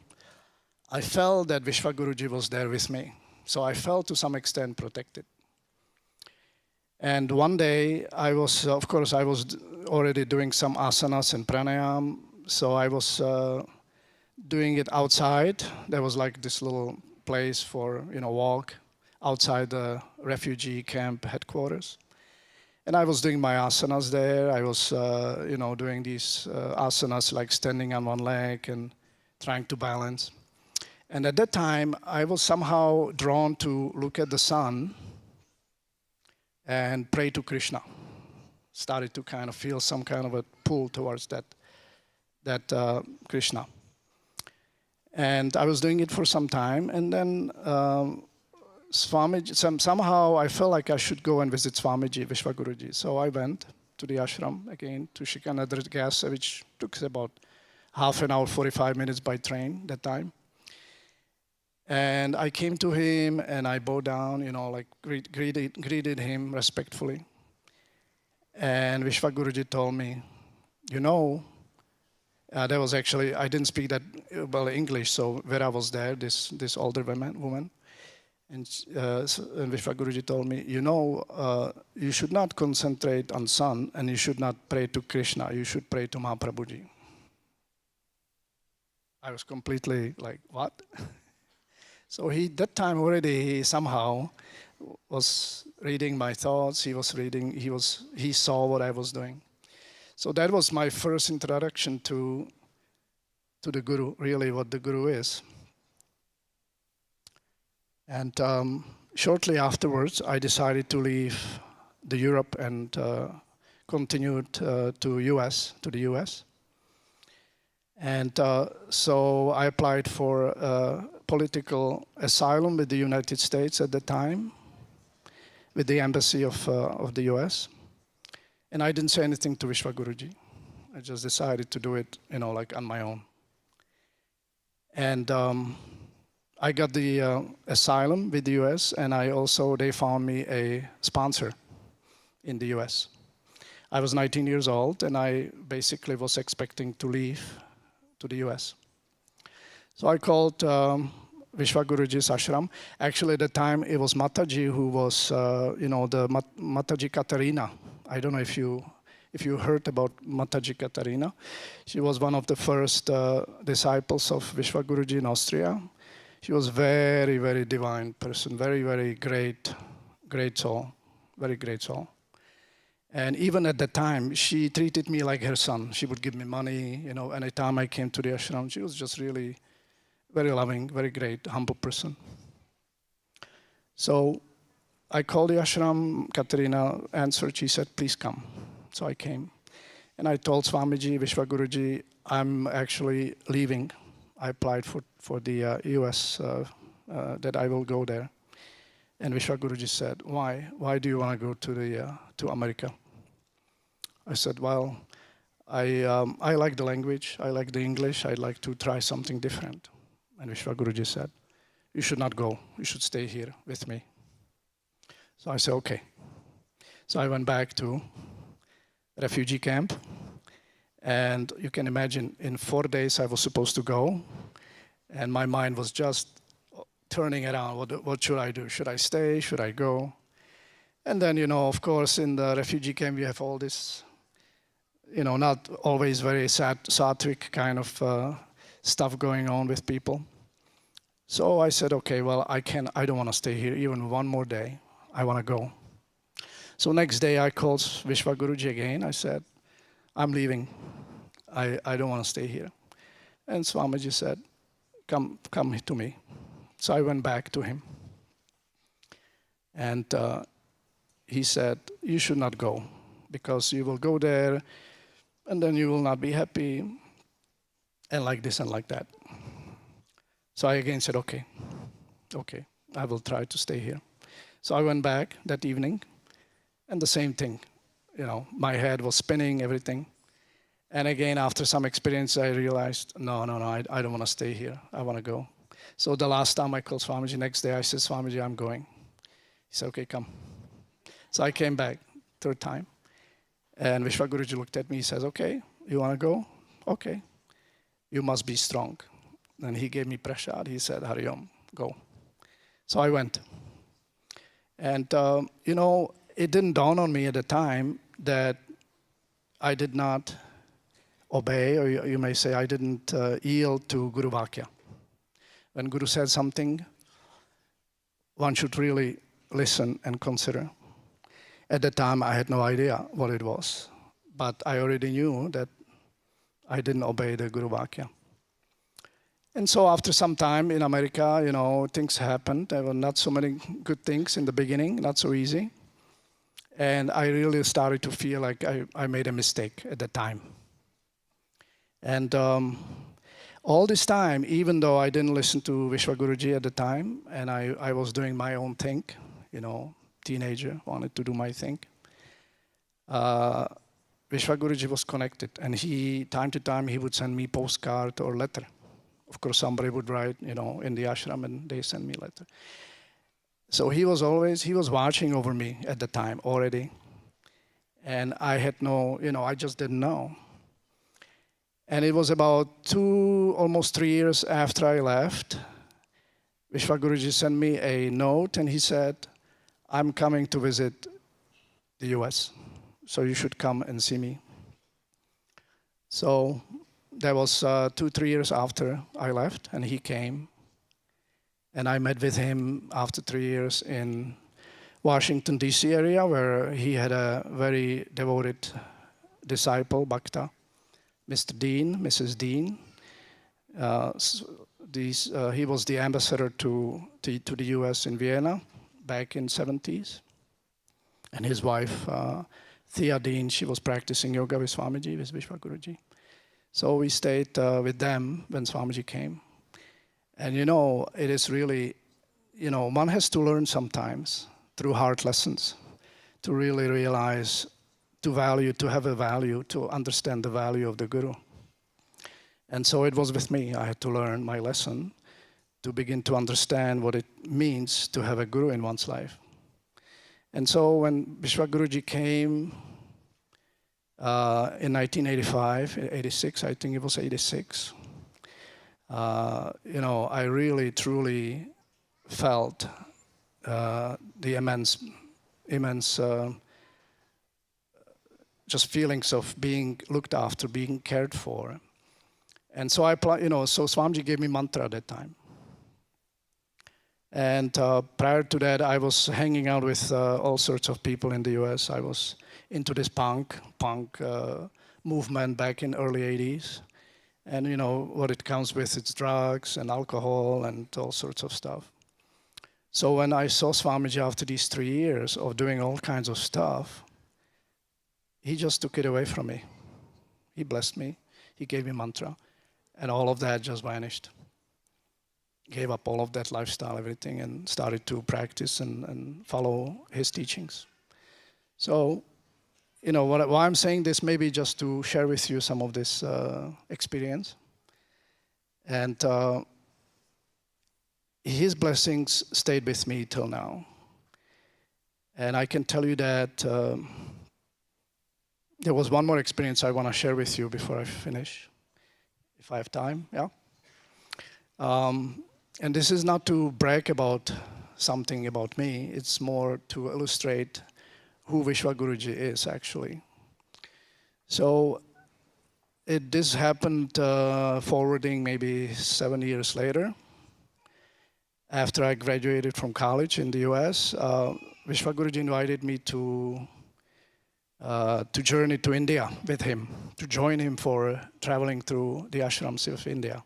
I felt that Vishwa Guruji was there with me. So I felt to some extent protected. And one day, I was already doing some asanas and pranayam. So I was doing it outside. There was like this little place for, walk outside the refugee camp headquarters. And I was doing my asanas there. I was, doing these asanas like standing on one leg and trying to balance. And at that time, I was somehow drawn to look at the sun and pray to Krishna. Started to kind of feel some kind of a pull towards that Krishna. And I was doing it for some time, and then Swamiji, somehow I felt like I should go and visit Swamiji, Vishwa Guruji. So I went to the ashram again to Shikanadar Gas, which took about half an hour, 45 minutes by train that time. And I came to him and I bowed down, greeted him respectfully. And Vishwa Guruji told me, there was actually, I didn't speak that well English, so Vera was there, this older woman. And Vishwa Guruji told me, you should not concentrate on sun and you should not pray to Krishna, you should pray to Mahaprabhuji. I was completely like, what? So that time already, he somehow was reading my thoughts. He saw what I was doing. So that was my first introduction to the Guru, really what the Guru is. And shortly afterwards, I decided to leave the Europe and continued to the US. And so I applied for political asylum with the United States at the time, with the embassy of the US. And I didn't say anything to Vishwa Guruji. I just decided to do it, on my own. And I got the asylum with the US, and they found me a sponsor in the US. I was 19 years old, and I basically was expecting to leave to the US. So I called Vishwa Guruji's ashram. Actually, at the time, it was Mataji who was, the Mataji Katarina. I don't know if you heard about Mataji Katarina. She was one of the first disciples of Vishwa Guruji in Austria. She was very, very divine person, very, very great soul, very great soul. And even at that time, she treated me like her son. She would give me money, anytime I came to the ashram. She was just really very loving, very great, humble person. So I called the ashram. Katerina answered. She said, please come. So I came. And I told Swamiji, Vishwa Guruji, I'm actually leaving. I applied for the US that I will go there. And Vishwa Guruji said, why? Why do you want to go to America? I said, well, I like the language. I like the English. I'd like to try something different. And Vishwa Guruji said, you should not go. You should stay here with me. So I said, okay. So I went back to refugee camp. And you can imagine, in 4 days I was supposed to go. And my mind was just turning around. What should I do? Should I stay? Should I go? And then, of course, in the refugee camp, you have all this, not always very sattvic kind of stuff going on with people. So I said, okay, well, I don't want to stay here even one more day. I want to go. So next day I called Vishwa Guruji again. I said, I'm leaving. I don't want to stay here. And Swamiji said, come to me. So I went back to him. And he said, you should not go, because you will go there and then you will not be happy, and like this and like that. So I again said, okay, I will try to stay here. So I went back that evening, and the same thing. My head was spinning, everything. And again, after some experience, I realized, no, I don't want to stay here. I want to go. So the last time I called Swamiji, next day I said, Swamiji, I'm going. He said, okay, come. So I came back, third time. And Vishwa Guruji looked at me, he says, okay, you want to go? Okay. You must be strong. And he gave me prasad. He said, Hari Om, go. So I went. And, it didn't dawn on me at the time that I did not obey, or you may say I didn't yield to Guru Vakya. When Guru said something, one should really listen and consider. At the time, I had no idea what it was, but I already knew that I didn't obey the Guru Vakya. And so after some time in America, things happened. There were not so many good things in the beginning, not so easy. And I really started to feel like I made a mistake at the time. And all this time, even though I didn't listen to Vishwa Guruji at the time, and I was doing my own thing, teenager, wanted to do my thing, Vishwa Guruji was connected. And time to time, he would send me postcard or letter. Of course, somebody would write, in the ashram, and they send me letter. So he was watching over me at the time already. And I had I just didn't know. And it was about almost 3 years after I left, Vishwa Guruji sent me a note and he said, I'm coming to visit the US, so you should come and see me. So that was 2-3 years after I left, and he came. And I met with him after 3 years in Washington, D.C. area, where he had a very devoted disciple, Bhakta, Mr. Dean, Mrs. Dean. He was the ambassador to the U.S. in Vienna back in 70s. And his wife, Thea Dean, she was practicing yoga with Swamiji, with Vishwa Guruji. So we stayed with them when Swamiji came. And it is really, one has to learn sometimes through hard lessons to really realize, to have a value, to understand the value of the Guru. And so it was with me. I had to learn my lesson to begin to understand what it means to have a Guru in one's life. And so when Vishwa Guruji came in 1985, 86, I think it was 86, I really, truly felt the immense just feelings of being looked after, being cared for. And so so Swamiji gave me mantra at that time. And prior to that, I was hanging out with all sorts of people in the US. I was into this punk movement back in early 80s. And what it comes with, it's drugs and alcohol and all sorts of stuff. So when I saw Swamiji after these 3 years of doing all kinds of stuff, he just took it away from me. He blessed me. He gave me mantra. And all of that just vanished. Gave up all of that lifestyle, everything, and started to practice and follow his teachings. So, why I'm saying this, maybe just to share with you some of this experience. And his blessings stayed with me till now. And I can tell you that there was one more experience I want to share with you before I finish, if I have time, yeah? And this is not to brag about something about me, it's more to illustrate who Vishwa Guruji is, actually. So this happened forwarding maybe 7 years later. After I graduated from college in the US, Vishwa Guruji invited me to journey to India with him, to join him for traveling through the ashrams of India.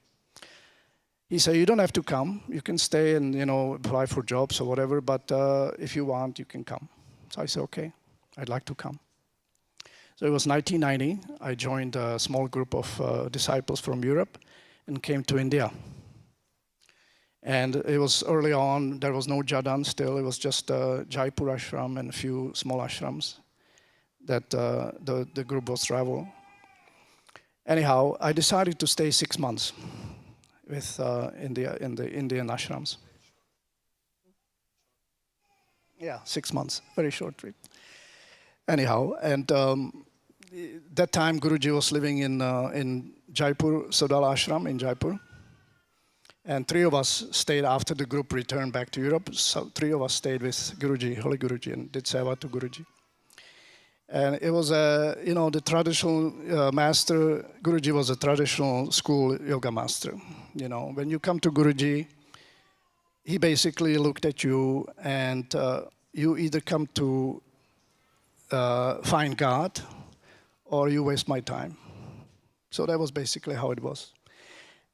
He said, you don't have to come. You can stay and, apply for jobs or whatever, but if you want, you can come. So I said, okay, I'd like to come. So it was 1990. I joined a small group of disciples from Europe and came to India. And it was early on, there was no Jadan still, it was just Jaipur ashram and a few small ashrams that the group was travel. Anyhow, I decided to stay 6 months with India in the Indian ashrams. Yeah, 6 months, very short trip. Anyhow, and that time Guruji was living in Jaipur, Sodala ashram in Jaipur. And 3 of us stayed after the group returned back to Europe. So 3 of us stayed with Guruji, Holy Guruji, and did seva to Guruji. And it was the traditional master. Guruji was a traditional school yoga master. You know, when you come to Guruji, he basically looked at you, and you either come to find God, or you waste my time. So that was basically how it was.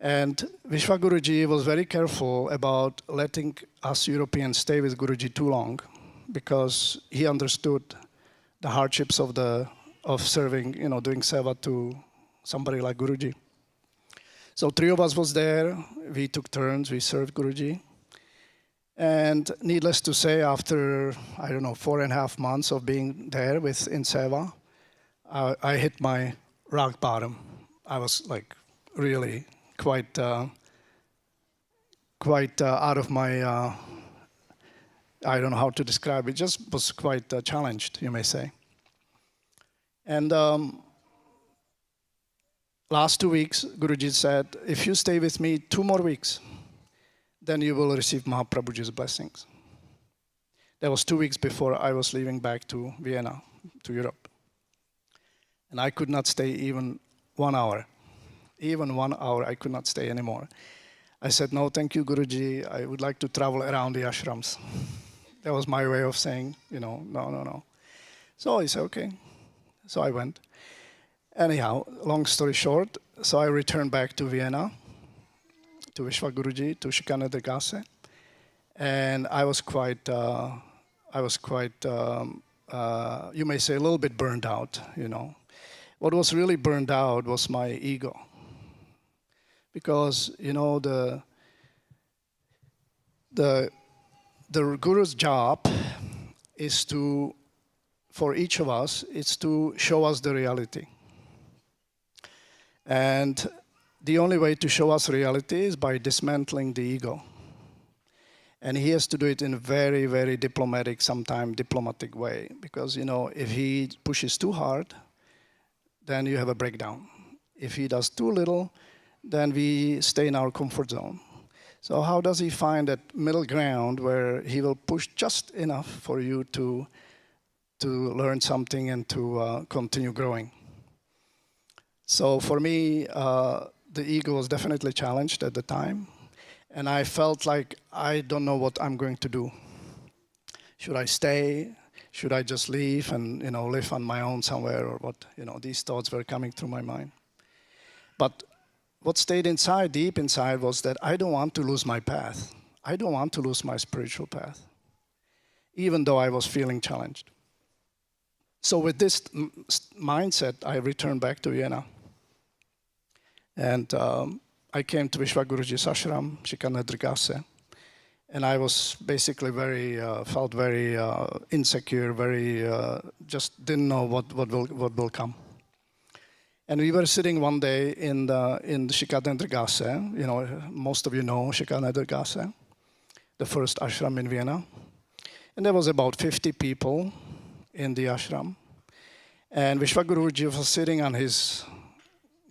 And Vishwa Guruji was very careful about letting us Europeans stay with Guruji too long, because he understood the hardships of serving, doing seva to somebody like Guruji. So 3 of us was there. We took turns. We served Guruji. And needless to say, after 4.5 months of being there in seva, I hit my rock bottom. I was like really quite out of my, I don't know how to describe it, just was quite challenged, you may say. And last 2 weeks, Guruji said, if you stay with me 2 more weeks, then you will receive Mahaprabhuji's blessings. That was 2 weeks before I was leaving back to Vienna, to Europe. And I could not stay even 1 hour. Even 1 hour, I could not stay anymore. I said, no, thank you, Guruji. I would like to travel around the ashrams. That was my way of saying, no. So he said, okay. So I went. Anyhow, long story short, so I returned back to Vienna, to Vishwa Guruji, to Shikananda Gase. And I was quite, you may say, a little bit burned out, What was really burned out was my ego. Because, the Guru's job is for each of us, is to show us the reality. And the only way to show us reality is by dismantling the ego. And he has to do it in a very, very diplomatic, sometimes diplomatic way. Because, if he pushes too hard, then you have a breakdown. If he does too little, then we stay in our comfort zone. So how does he find that middle ground where he will push just enough for you to learn something and to continue growing? So for me, the ego was definitely challenged at the time. And I felt like I don't know what I'm going to do. Should I stay? Should I just leave and live on my own somewhere, or what? These thoughts were coming through my mind. But what stayed inside, deep inside, was that I don't want to lose my path. I don't want to lose my spiritual path, even though I was feeling challenged. So with this mindset, I returned back to Vienna. And I came to Vishwa Guruji's ashram, Shikananda Gase. And I was basically felt very insecure, just didn't know what will come. And we were sitting one day in the Shikananda Gase. Most of you know Shikananda Gase, the first ashram in Vienna. And there was about 50 people in the ashram. And Vishwa Guruji was sitting on his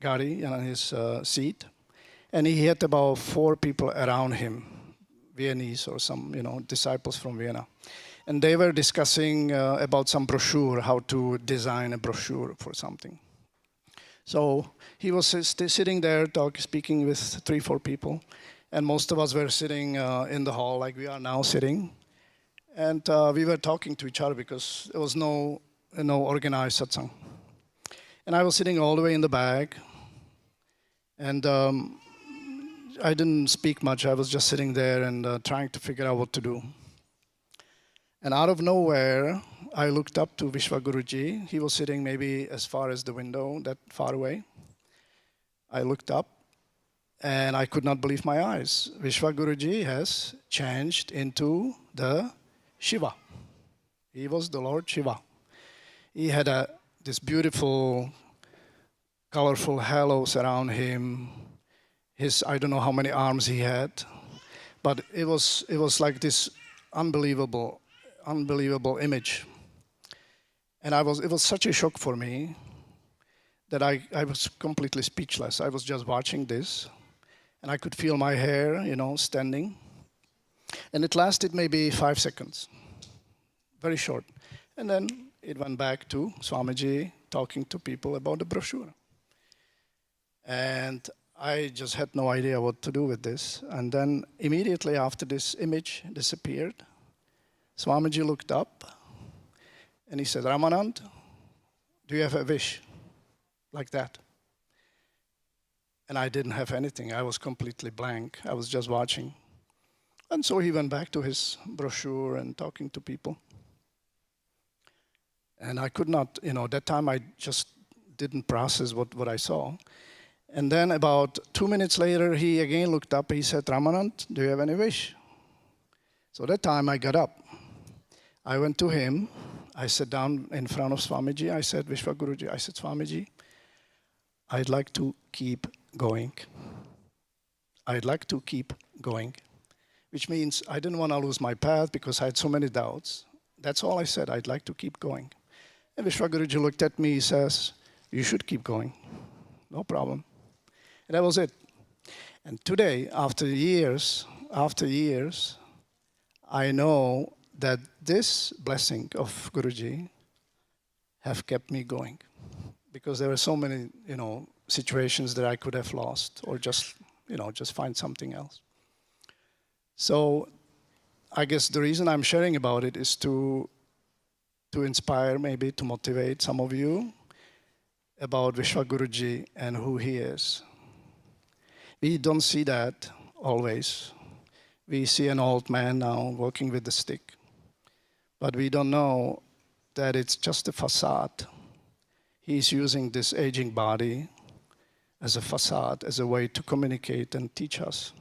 gari, on his seat. And he had about 4 people around him, Viennese or some, disciples from Vienna. And they were discussing about some brochure, how to design a brochure for something. So he was sitting there speaking with 3-4 people. And most of us were sitting in the hall like we are now sitting. And we were talking to each other because there was no organized satsang. And I was sitting all the way in the back. And I didn't speak much. I was just sitting there and trying to figure out what to do. And out of nowhere, I looked up to Vishwa Guruji. He was sitting maybe as far as the window, that far away. I looked up and I could not believe my eyes. Vishwa Guruji has changed into the Shiva. He was the Lord Shiva. He had this beautiful, colorful halos around him. I don't know how many arms he had, but it was like this unbelievable image. And it was such a shock for me that I was completely speechless. I was just watching this, and I could feel my hair, standing. And it lasted maybe 5 seconds, very short. And then it went back to Swamiji talking to people about the brochure. And I just had no idea what to do with this. And then immediately after this image disappeared, Swamiji looked up and he said, Ramanand, do you have a wish? Like that. And I didn't have anything. I was completely blank. I was just watching. And so he went back to his brochure and talking to people. And I could not, that time I just didn't process what I saw. And then about 2 minutes later, he again looked up. He said, Ramanand, do you have any wish? So that time I got up. I went to him. I sat down in front of Swamiji. I said, Vishwa Guruji, I said, Swamiji, I'd like to keep going. I'd like to keep going. Which means I didn't want to lose my path because I had so many doubts. That's all I said. I'd like to keep going. And Vishwa Guruji looked at me. He says, you should keep going. No problem. And that was it. And today, after years, I know that this blessing of Guruji have kept me going. Because there were so many, situations that I could have lost or just find something else. So I guess the reason I'm sharing about it is to inspire, maybe to motivate some of you about Vishwa Guruji and who he is. We don't see that always. We see an old man now walking with a stick. But we don't know that it's just a facade. He's using this aging body as a facade, as a way to communicate and teach us.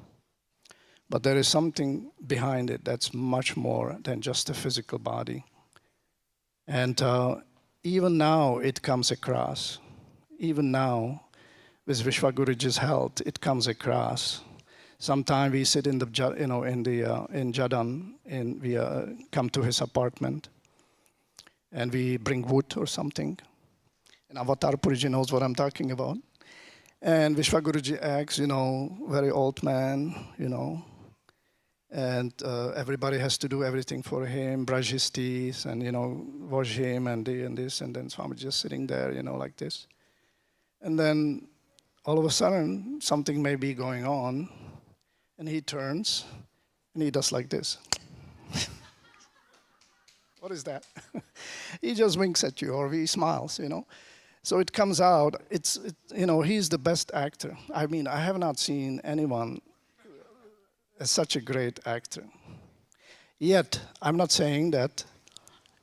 But there is something behind it that's much more than just a physical body. And even now it comes across. Even now, with Vishwa Guruji's help, it comes across. Sometimes we sit in the in Jadan, and we come to his apartment, and we bring wood or something. And Avatar Puri Ji knows what I'm talking about. And Vishwa Guruji acts, very old man, and everybody has to do everything for him, brush his teeth, and wash him, and this, and then Swami just sitting there, like this. And then all of a sudden, something may be going on, and he turns, and he does like this. What is that? He just winks at you, or he smiles, So it comes out, he's the best actor. I mean, I have not seen anyone as such a great actor. Yet, I'm not saying that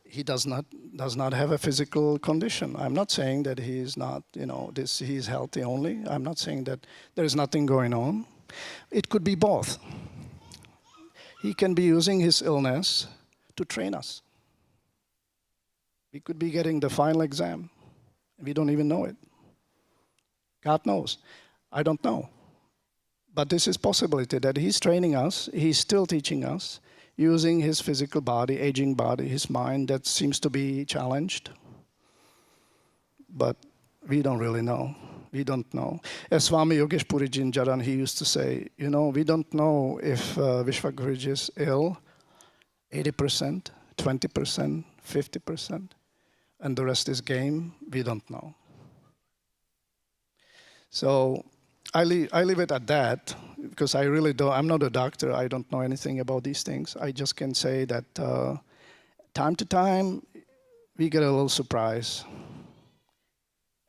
he does not have a physical condition. I'm not saying that he is not, he's healthy only. I'm not saying that there is nothing going on. It could be both. He can be using his illness to train us. We could be getting the final exam. We don't even know it. God knows. I don't know. But this is possibility that he's training us, he's still teaching us, using his physical body, aging body, his mind that seems to be challenged. But we don't really know. We don't know. As Swami Yogesh Puri Ji in Jaran, he used to say, we don't know if Vishwa Guruji is ill 80%, 20%, 50%. And the rest is game, we don't know. So I leave it at that, because I really don't, I'm not a doctor, I don't know anything about these things. I just can say that time to time, we get a little surprise.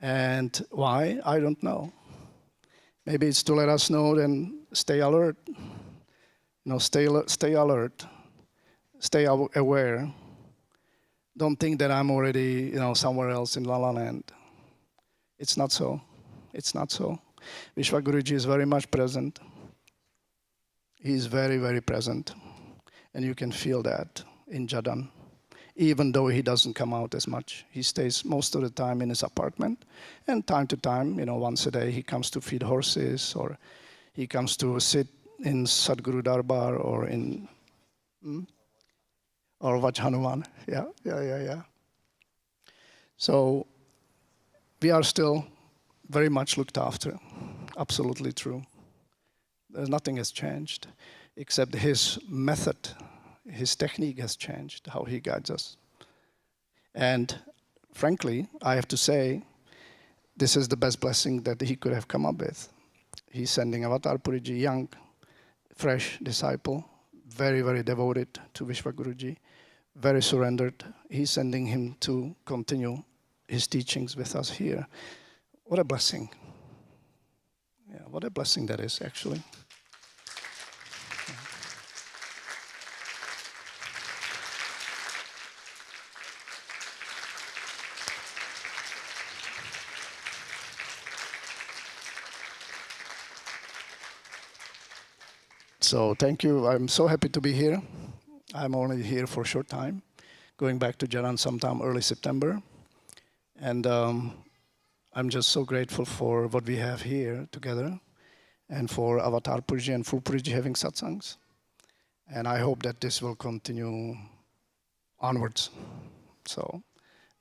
And why? I don't know. Maybe it's to let us know, then stay alert. Stay alert, stay aware. don't think that I'm already, somewhere else in La La Land. It's not so. It's not so. Vishwa Guruji is very much present. He is very, very present. And you can feel that in Jadan. Even though he doesn't come out as much. He stays most of the time in his apartment. And time to time, once a day, he comes to feed horses, or he comes to sit in Sadguru Darbar, or in, or Vaj Hanuman. Yeah. So we are still very much looked after. Absolutely true. There's nothing has changed, except his method, his technique has changed, how he guides us. And frankly, I have to say, this is the best blessing that he could have come up with. He's sending Avatar Puri Ji, young, fresh disciple, very, very devoted to Vishwa Guruji, very surrendered. He's sending him to continue his teachings with us here. What a blessing. Yeah, what a blessing that is, actually. So thank you. I'm so happy to be here. I'm only here for a short time, going back to Jalan sometime early September. And I'm just so grateful for what we have here together, and for Avatar Puri Ji and Full Puri Ji having satsangs. And I hope that this will continue onwards. So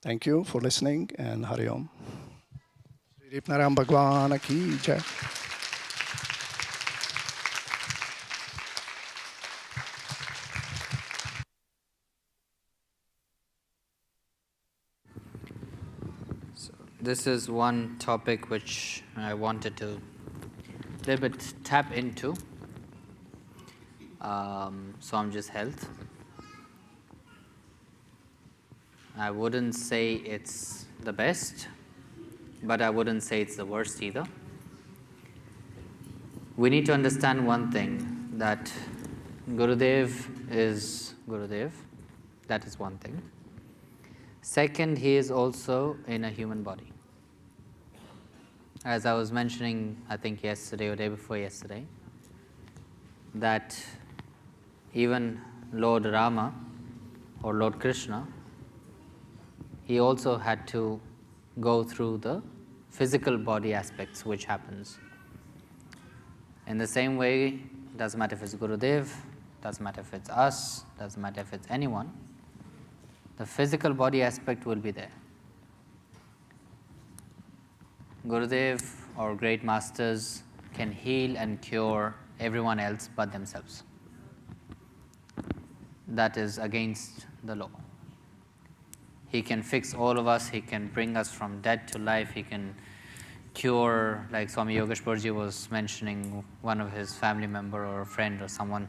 thank you for listening, and Hari Om. Shri Naram Bhagwan Ki Jai. This is one topic which I wanted to a little bit tap into, Swamiji's health. I wouldn't say it's the best, but I wouldn't say it's the worst either. We need to understand one thing, that Gurudev is Gurudev. That is one thing. Second, he is also in a human body. As I was mentioning, I think yesterday or day before yesterday, that even Lord Rama or Lord Krishna, he also had to go through the physical body aspects which happens. In the same way, doesn't matter if it's Gurudev, doesn't matter if it's us, doesn't matter if it's anyone, the physical body aspect will be there. Gurudev or great masters can heal and cure everyone else but themselves. That is against the law. He can fix all of us, he can bring us from dead to life, he can cure, like Swami Yogeshwar Ji was mentioning, one of his family member or a friend or someone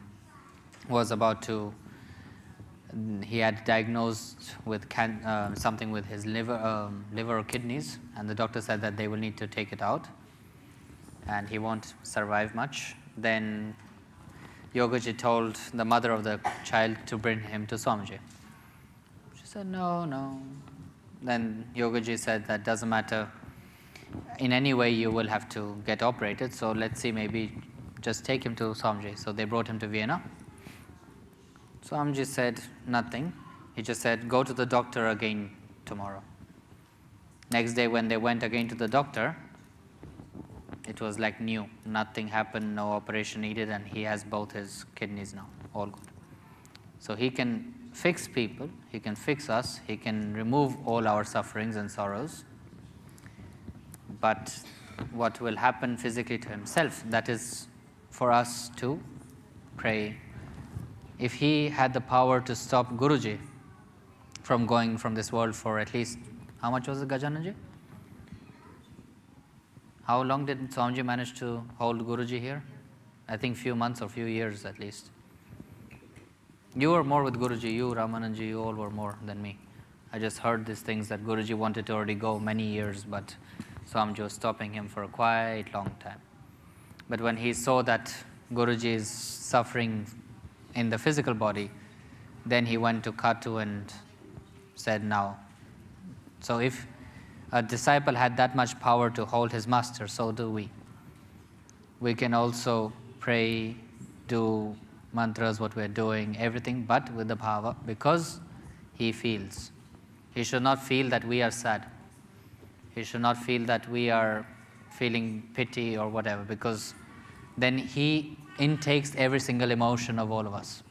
was about to, he had diagnosed with something with his liver or kidneys, and the doctor said that they will need to take it out and he won't survive much. Then Yogaji told the mother of the child to bring him to Swamiji. She said, no. Then Yogaji said that doesn't matter, in any way you will have to get operated, so let's see, maybe just take him to Swamiji. So they brought him to Vienna. Swamiji said nothing. He just said, go to the doctor again tomorrow. Next day when they went again to the doctor, it was like new. Nothing happened, no operation needed, and he has both his kidneys now, all good. So he can fix people, he can fix us, he can remove all our sufferings and sorrows. But what will happen physically to himself, that is for us to pray. If he had the power to stop Guruji from going from this world for at least, how much was it, Gajananji? How long did Swamiji manage to hold Guruji here? I think few months or few years at least. You were more with Guruji, you, Ramananji, you all were more than me. I just heard these things that Guruji wanted to already go many years, but Swamiji was stopping him for a quite long time. But when he saw that Guruji is suffering in the physical body, then he went to Katu and said now. So if a disciple had that much power to hold his master, so do we. We can also pray, do mantras, what we're doing, everything, but with the bhava, because he feels. He should not feel that we are sad. He should not feel that we are feeling pity or whatever, because then he intakes every single emotion of all of us.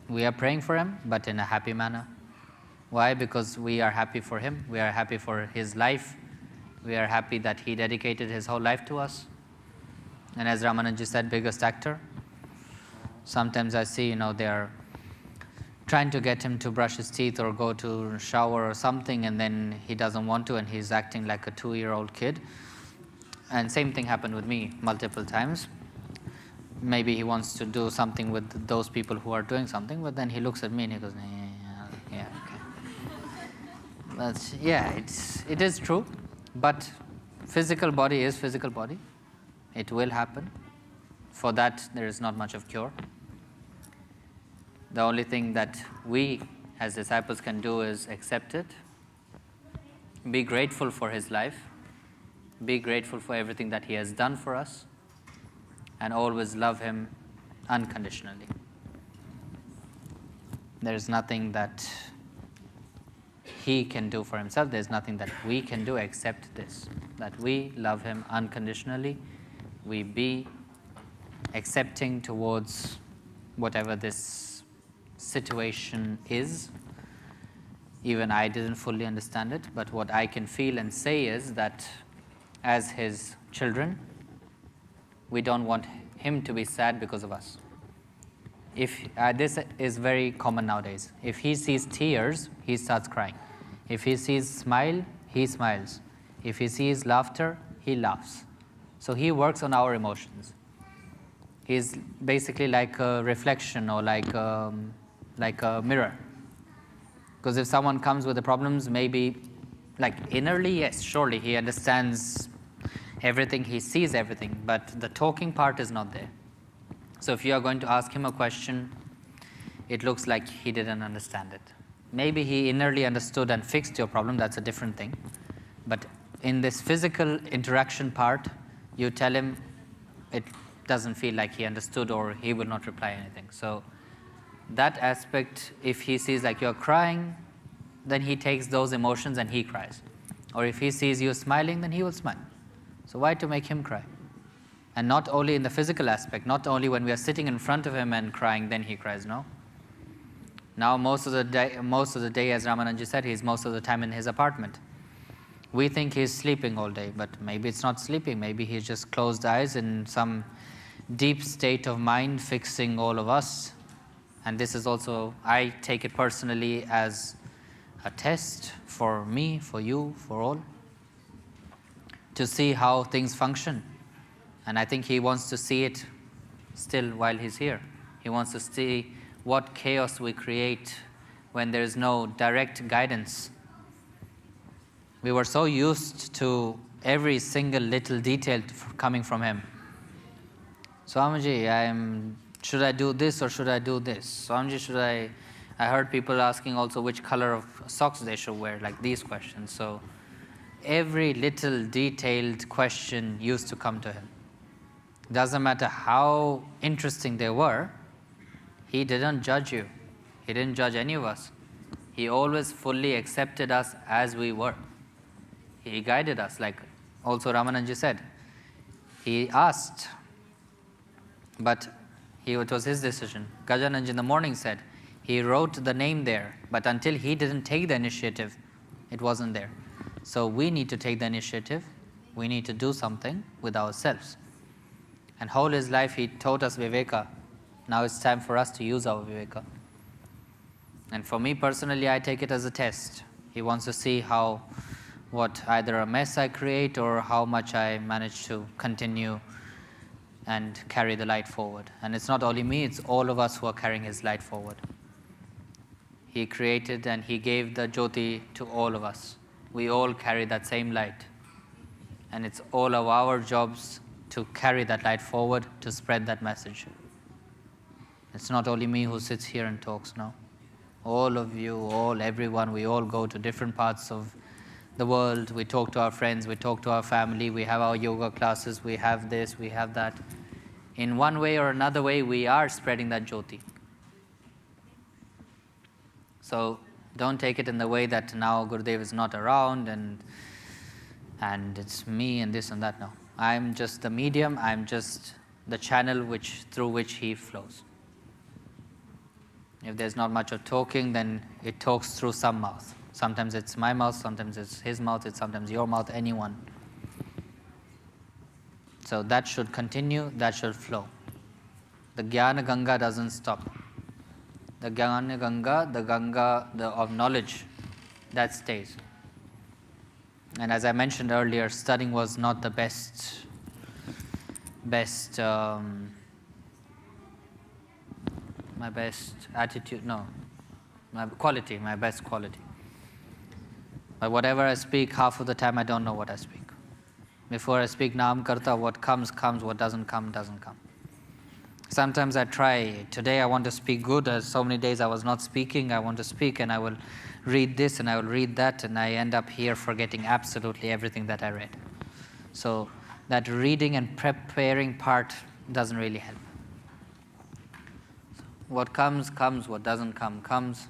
We are praying for him, but in a happy manner. Why? Because we are happy for him, we are happy for his life, we are happy that he dedicated his whole life to us. And as Ramananji said, biggest actor. Sometimes I see, they are trying to get him to brush his teeth or go to shower or something, and then he doesn't want to, and he's acting like a 2-year-old kid. And same thing happened with me multiple times. Maybe he wants to do something with those people who are doing something, but then he looks at me and he goes, yeah, okay. It is true, but physical body is physical body. It will happen. For that, there is not much of cure. The only thing that we as disciples can do is accept it, be grateful for his life, be grateful for everything that he has done for us, and always love him unconditionally. There is nothing that he can do for himself, there is nothing that we can do except this, that we love him unconditionally, we be accepting towards whatever this situation is. Even I didn't fully understand it, but what I can feel and say is that as his children, we don't want him to be sad because of us. If this is very common nowadays. If he sees tears, he starts crying. If he sees smile, he smiles. If he sees laughter, he laughs. So he works on our emotions. He's basically like a reflection or like a mirror. Because if someone comes with the problems, maybe like innerly, yes, surely he understands everything, he sees everything, but the talking part is not there. So if you are going to ask him a question, it looks like he didn't understand it. Maybe he innerly understood and fixed your problem, that's a different thing. But in this physical interaction part, you tell him it doesn't feel like he understood or he will not reply anything. So that aspect, if he sees like you're crying, then he takes those emotions and he cries. Or if he sees you smiling, then he will smile. So why to make him cry? And not only in the physical aspect, not only when we are sitting in front of him and crying, then he cries, no. Now most of the day, as Ramananji said, he's most of the time in his apartment. We think he's sleeping all day, but maybe it's not sleeping. Maybe he's just closed eyes in some deep state of mind, fixing all of us. And this is also, I take it personally as a test for me, for you, for all, to see how things function. And I think he wants to see it still while he's here. He wants to see what chaos we create when there is no direct guidance. We were so used to every single little detail coming from him. Swamiji, should I do this or should I do this? Swamiji, I heard people asking also which color of socks they should wear, like these questions. So every little detailed question used to come to him. Doesn't matter how interesting they were, he didn't judge you. He didn't judge any of us. He always fully accepted us as we were. He guided us, like also Ramananji said. He asked, but it was his decision. Gajananji in the morning said, he wrote the name there, but until he didn't take the initiative, it wasn't there. So we need to take the initiative. We need to do something with ourselves. And whole his life he taught us Viveka. Now it's time for us to use our Viveka. And for me personally, I take it as a test. He wants to see either a mess I create or how much I manage to continue and carry the light forward. And it's not only me, it's all of us who are carrying his light forward. He created and he gave the Jyoti to all of us. We all carry that same light. And it's all of our jobs to carry that light forward, to spread that message. It's not only me who sits here and talks now. all of you, everyone, we all go to different parts of the world. We talk to our friends, we talk to our family, we have our yoga classes, we have this, we have that. In one way or another way, we are spreading that Jyoti. So don't take it in the way that now Gurudev is not around and it's me and this and that. No, I'm just the medium, I'm just the channel through which he flows. If there's not much of talking, then it talks through some mouth. Sometimes it's my mouth, sometimes it's his mouth, it's sometimes your mouth, anyone. So that should continue, that should flow. The Jnana Ganga doesn't stop. The Jnana Ganga, the Ganga of knowledge, that stays. And as I mentioned earlier, studying was not the best my best attitude, no, my best quality. But whatever I speak, half of the time I don't know what I speak. Before I speak Naam Karta, what comes, comes, what doesn't come, doesn't come. Sometimes I try, today I want to speak good, as so many days I was not speaking, I want to speak and I will read this and I will read that and I end up here forgetting absolutely everything that I read. So that reading and preparing part doesn't really help. What comes, comes. What doesn't come, comes.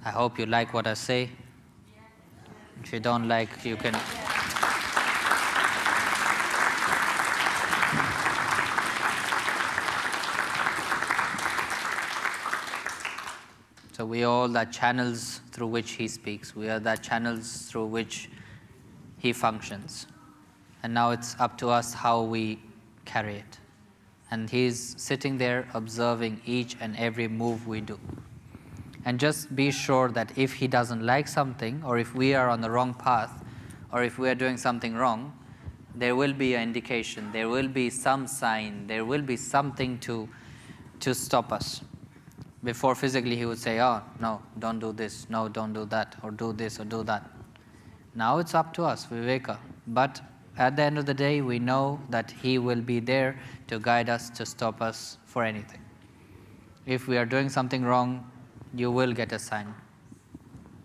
I hope you like what I say. If you don't like, you can... So we are all the channels through which he speaks. We are the channels through which he functions. And now it's up to us how we carry it. And he's sitting there observing each and every move we do. And just be sure that if he doesn't like something, or if we are on the wrong path, or if we are doing something wrong, there will be an indication, there will be some sign, there will be something to stop us. Before physically he would say, oh, no, don't do this, no, don't do that, or do this or do that. Now it's up to us, Viveka. But at the end of the day, we know that he will be there to guide us, to stop us for anything. If we are doing something wrong, you will get a sign.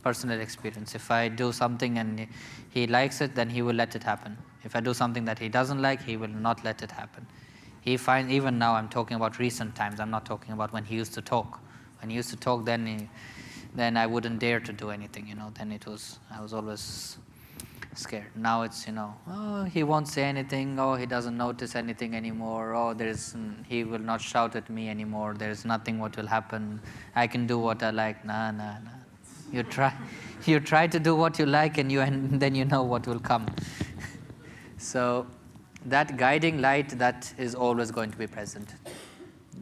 Personal experience. If I do something and he likes it, then he will let it happen. If I do something that he doesn't like, he will not let it happen. Even now I'm talking about recent times, I'm not talking about when he used to talk. When he used to talk, then I wouldn't dare to do anything, then I was always scared. Now it's, oh, he won't say anything, oh, he doesn't notice anything anymore, oh, he will not shout at me anymore, there's nothing what will happen, I can do what I like. Nah. You try to do what you like and then you know what will come. So that guiding light, that is always going to be present.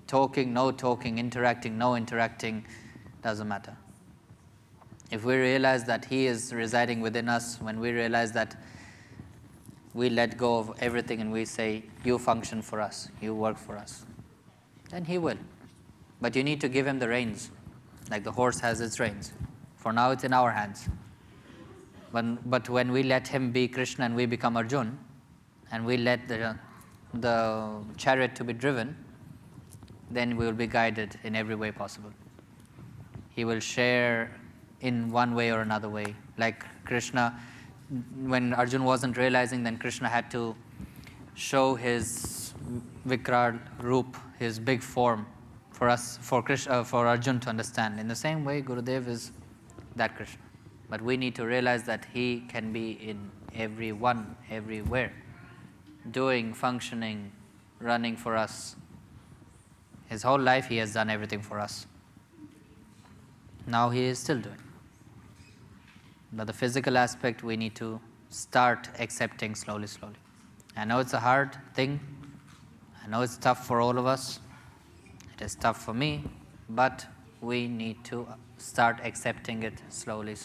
Talking, no talking, interacting, no interacting, doesn't matter. If we realize that he is residing within us, when we realize that we let go of everything and we say, you function for us, you work for us, then he will. But you need to give him the reins, like the horse has its reins. For now it's in our hands. But when we let him be Krishna and we become Arjun, and we let the chariot to be driven, then we will be guided in every way possible. He will share in one way or another way. Like Krishna, when Arjun wasn't realizing, then Krishna had to show his Vikrat Roop, his big form, for Arjun to understand. In the same way, Gurudev is that Krishna. But we need to realize that he can be in everyone, everywhere, doing, functioning, running for us. His whole life he has done everything for us. Now he is still doing. But the physical aspect we need to start accepting slowly. I know it's a hard thing. I know it's tough for all of us. It is tough for me, but we need to start accepting it slowly.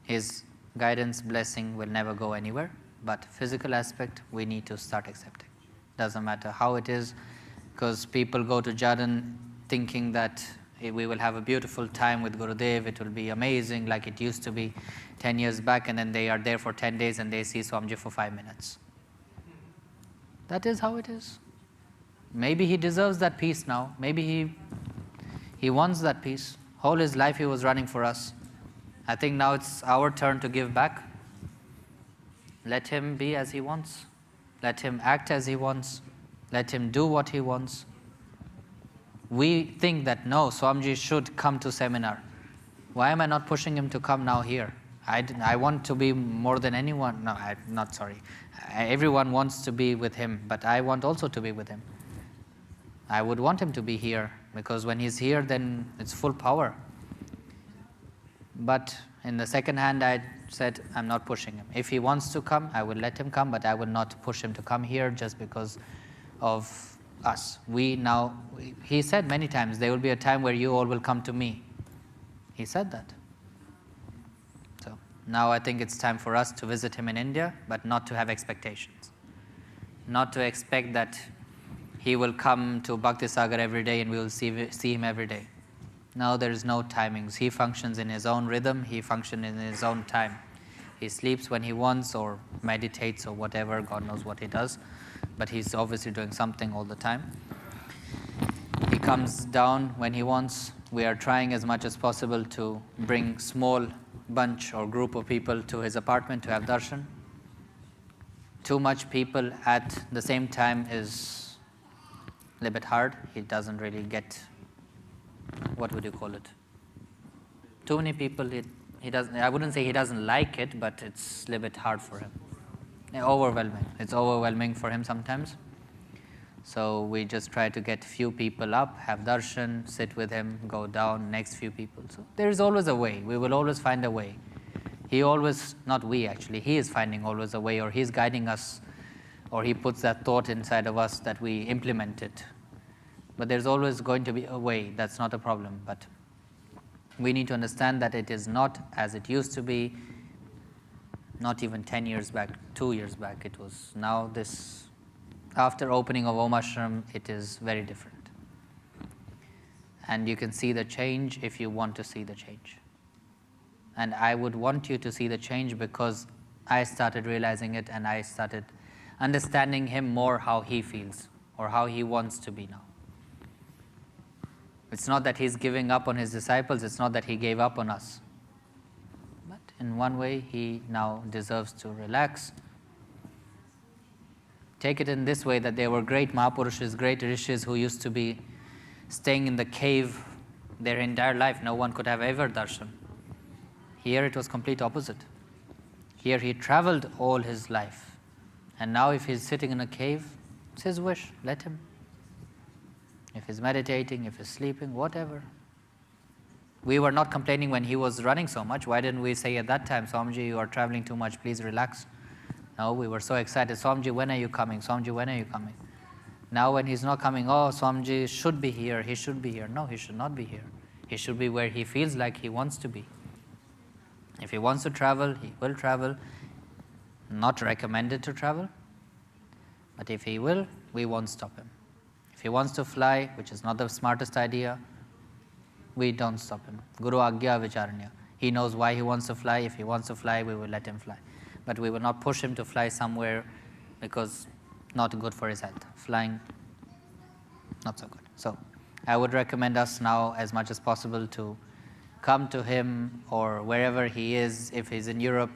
His guidance, blessing will never go anywhere, but physical aspect we need to start accepting. Doesn't matter how it is, because people go to Jadan thinking that we will have a beautiful time with Gurudev, it will be amazing like it used to be 10 years back, and then they are there for 10 days and they see Swamiji for 5 minutes. That is how it is. Maybe he deserves that peace now. Maybe he wants that peace. Whole his life he was running for us. I think now it's our turn to give back. Let him be as he wants. Let him act as he wants. Let him do what he wants. We think that no, Swamiji should come to seminar. Why am I not pushing him to come now here? I want to be more than anyone. No, I'm not sorry. Everyone wants to be with him, but I want also to be with him. I would want him to be here, because when he's here, then it's full power. But in the second hand, I said, I'm not pushing him. If he wants to come, I will let him come, but I will not push him to come here just because of us. He said many times, there will be a time where you all will come to me. He said that. So now I think it's time for us to visit him in India, but not to have expectations. Not to expect that he will come to Bhakti Sagar every day and we will see him every day. No, there is no timings. He functions in his own rhythm. He functions in his own time. He sleeps when he wants or meditates or whatever. God knows what he does. But he's obviously doing something all the time. He comes down when he wants. We are trying as much as possible to bring small bunch or group of people to his apartment to have darshan. Too much people at the same time is a little bit hard. He doesn't really get, what would you call it? Too many people, he doesn't, I wouldn't say he doesn't like it, but it's a little bit hard for him. Overwhelming. It's overwhelming for him sometimes. So we just try to get few people up, have darshan, sit with him, go down, next few people. So there is always a way. We will always find a way. He always, not we actually, he is finding always a way, or he's guiding us, or he puts that thought inside of us that we implement it. But there's always going to be a way. That's not a problem. But we need to understand that it is not as it used to be, not even 10 years back, 2 years back. It was now this, after opening of Om Ashram, it is very different. And you can see the change if you want to see the change. And I would want you to see the change because I started realizing it and I started understanding him more, how he feels or how he wants to be now. It's not that he's giving up on his disciples, it's not that he gave up on us. But in one way, he now deserves to relax. Take it in this way, that there were great Mahapurushas, great Rishis who used to be staying in the cave their entire life. No one could have ever darshan. Here it was complete opposite. Here he traveled all his life. And now if he's sitting in a cave, it's his wish, let him. If he's meditating, if he's sleeping, whatever. We were not complaining when he was running so much. Why didn't we say at that time, Swamiji, you are traveling too much, please relax. No, we were so excited. Swamiji, when are you coming? Swamiji, when are you coming? Now when he's not coming, oh, Swamiji should be here, he should be here. No, he should not be here. He should be where he feels like he wants to be. If he wants to travel, he will travel. Not recommended to travel. But if he will, we won't stop him. If he wants to fly, which is not the smartest idea, we don't stop him. Guru Agya Vicharanya. He knows why he wants to fly. If he wants to fly, we will let him fly. But we will not push him to fly somewhere because not good for his health. Flying, not so good. So I would recommend us now as much as possible to come to him or wherever he is. If he's in Europe,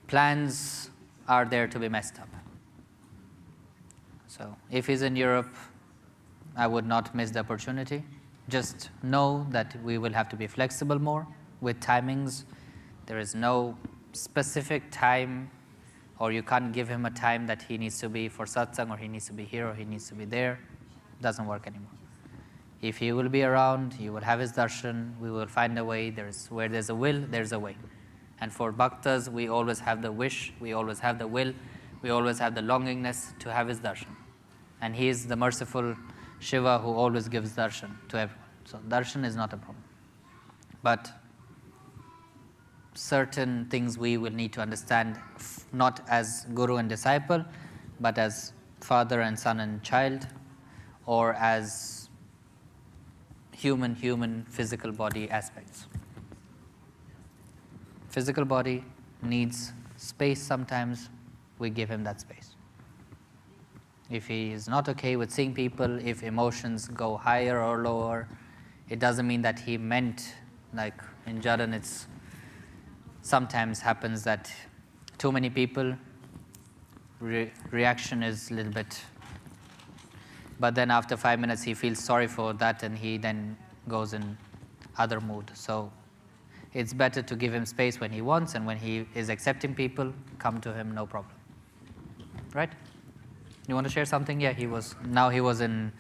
plans are there to be messed up. So if he's in Europe, I would not miss the opportunity. Just know that we will have to be flexible more with timings. There is no specific time, or you can't give him a time that he needs to be for satsang, or he needs to be here, or he needs to be there. It doesn't work anymore. If he will be around, you will have his darshan, we will find a way. Where there's a will, there's a way. And for bhaktas, we always have the wish, we always have the will, we always have the longingness to have his darshan. And he is the merciful Shiva who always gives darshan to everyone. So darshan is not a problem. But certain things we will need to understand, not as guru and disciple, but as father and son and child, or as human physical body aspects. Physical body needs space sometimes, we give him that space. If he is not okay with seeing people, if emotions go higher or lower, it doesn't mean that he meant, like in Jadan, it's sometimes happens that too many people, reaction is a little bit, but then after 5 minutes he feels sorry for that and he then goes in other mood. So it's better to give him space when he wants, and when he is accepting people, come to him, no problem. Right? You want to share something? Yeah, he was in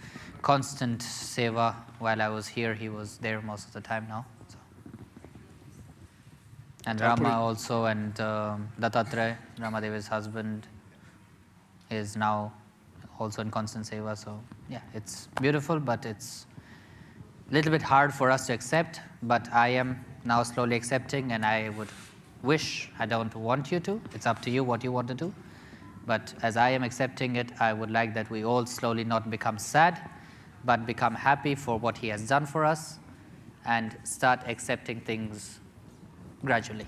constant seva while I was here. He was there most of the time now. So. And Rama also, and Dattatreya, Ramadeva's husband, is now also in constant seva. So yeah, it's beautiful, but it's a little bit hard for us to accept. But I am now slowly accepting, and I would wish, I don't want you to. It's up to you what you want to do. But as I am accepting it, I would like that we all slowly not become sad, but become happy for what he has done for us, and start accepting things gradually.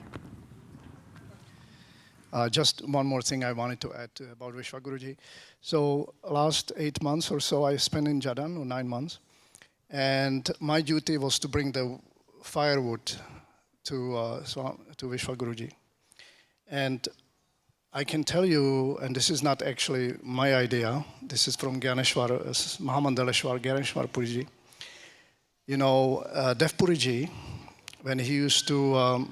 Just one more thing I wanted to add about Vishwa Guruji. So last 8 months or so I spent in Jadan, or 9 months, and my duty was to bring the firewood to Vishwa Guruji. And I can tell you, and this is not actually my idea, this is from Mahamandaleshwar Gyaneshwar Puri Ji. You know, Dev Puri Ji, when he used to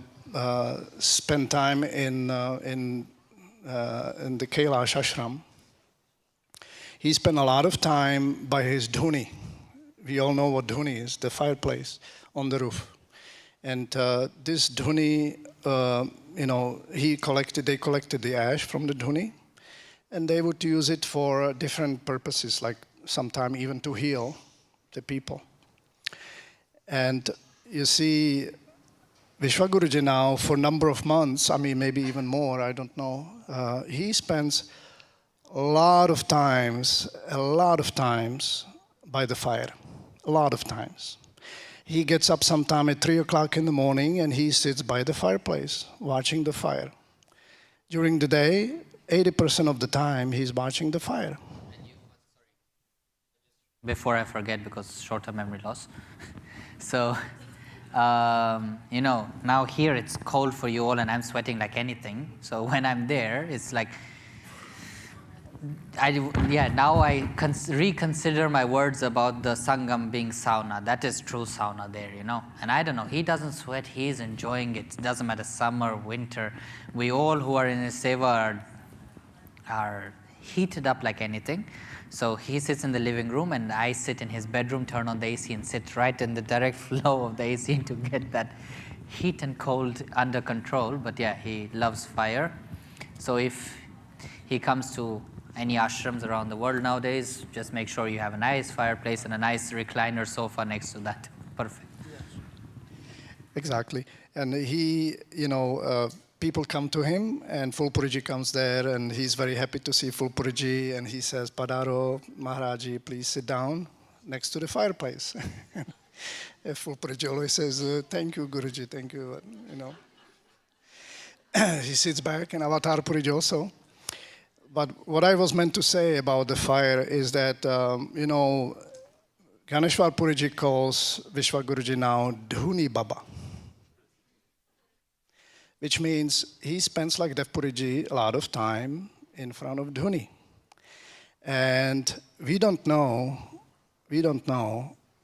spend time in the Kailash ashram, he spent a lot of time by his dhuni. We all know what dhuni is, the fireplace on the roof. And this dhuni, you know, they collected the ash from the dhuni, and they would use it for different purposes, like sometime even to heal the people. And you see, Vishwa Guruji now, for a number of months, I mean, maybe even more, I don't know, he spends a lot of times by the fire, a lot of times. He gets up sometime at 3 o'clock in the morning and he sits by the fireplace, watching the fire. During the day, 80% of the time, he's watching the fire. Before I forget, because short-term memory loss. So, you know, now here it's cold for you all and I'm sweating like anything. So when I'm there, it's like, now I reconsider my words about the Sangam being sauna. That is true sauna there, you know. And I don't know, he doesn't sweat, he's enjoying it. It doesn't matter, summer, winter. We all who are in his seva are heated up like anything. So he sits in the living room and I sit in his bedroom, turn on the AC and sit right in the direct flow of the AC to get that heat and cold under control. But yeah, he loves fire. So if he comes to any ashrams around the world nowadays, just make sure you have a nice fireplace and a nice recliner sofa next to that. Perfect. Yes. Exactly. And he, you know, people come to him and Phul Puri Ji comes there and he's very happy to see Phul Puri Ji and he says, Padaro, Maharaji, please sit down next to the fireplace. Phul Puri Ji always says, thank you, Guruji, thank you, you know. He sits back, and Avatar Puri Ji also. But what I was meant to say about the fire is that, you know, Gyaneshwar Puri Ji calls Vishwa Guruji now Dhuni Baba, which means he spends, like Dev Puri Ji, a lot of time in front of Dhuni. And we don't know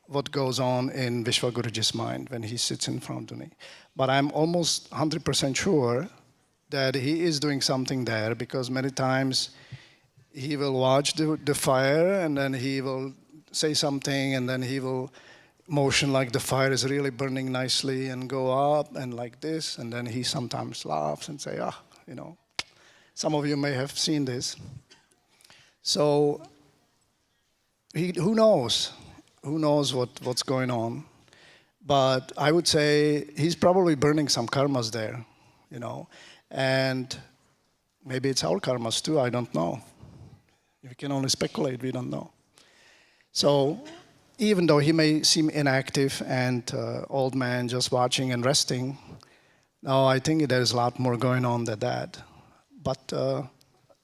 what goes on in Vishwa Guruji's mind when he sits in front of Dhuni. But I'm almost 100% sure that he is doing something there, because many times he will watch the fire and then he will say something and then he will motion like the fire is really burning nicely and go up and like this, and then he sometimes laughs and say, you know, some of you may have seen this. So who knows what's going on, but I would say he's probably burning some karmas there, you know. And maybe it's our karmas too, I don't know. We can only speculate, we don't know. So even though he may seem inactive and old man just watching and resting, no, I think there's a lot more going on than that. But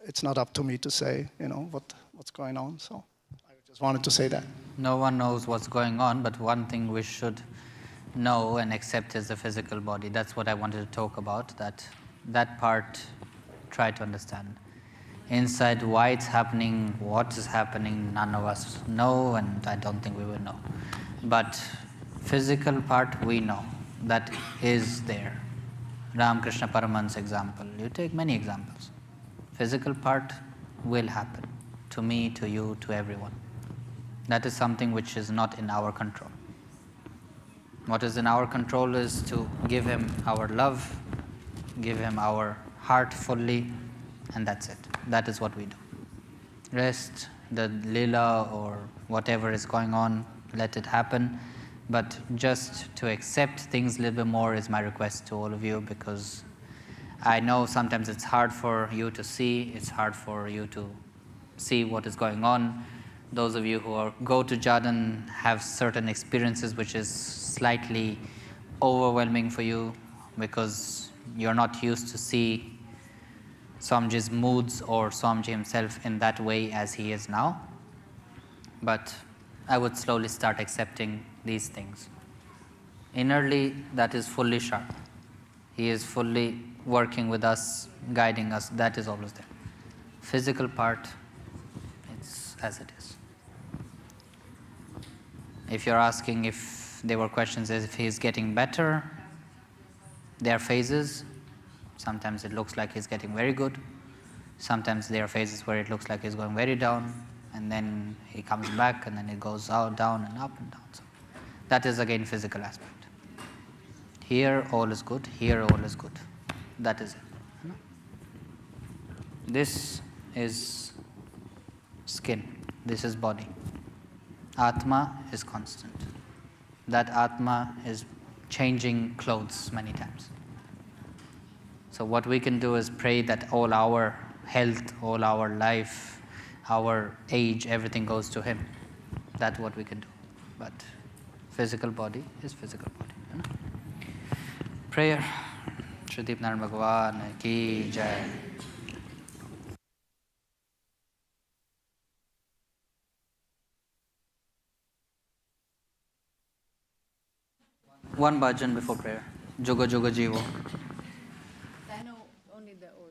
it's not up to me to say, you know, what's going on. So I just wanted to say that. No one knows what's going on, but one thing we should know and accept is the physical body. That's what I wanted to talk about, that part, try to understand. Inside why it's happening, what is happening, none of us know, and I don't think we will know. But physical part we know, that is there. Ramakrishna Paraman's example, you take many examples. Physical part will happen, to me, to you, to everyone. That is something which is not in our control. What is in our control is to give him our love, give him our heart fully, and that's it. That is what we do. Rest, the lila or whatever is going on, let it happen. But just to accept things a little bit more is my request to all of you, because I know sometimes it's hard for you to see, it's hard for you to see what is going on. Those of you who go to Jharkhand have certain experiences which is slightly overwhelming for you, because you're not used to see Swamiji's moods or Swamiji himself in that way as he is now. But I would slowly start accepting these things. Innerly, that is fully sharp. He is fully working with us, guiding us, that is always there. Physical part, it's as it is. If you're asking if there were questions as if he's getting better, there are phases. Sometimes it looks like he's getting very good. Sometimes there are phases where it looks like he's going very down, and then he comes back, and then it goes out, down and up and down. So that is again physical aspect. Here all is good, here all is good. That is it. This is skin, this is body. Atma is constant. That Atma is changing clothes many times. So what we can do is pray that all our health, all our life, our age, everything goes to him. That's what we can do. But physical body is physical body. Prayer. Shri Narayana Bhagwan ki jai. One bhajan before prayer. Juga Juga Jivo. I know only the old.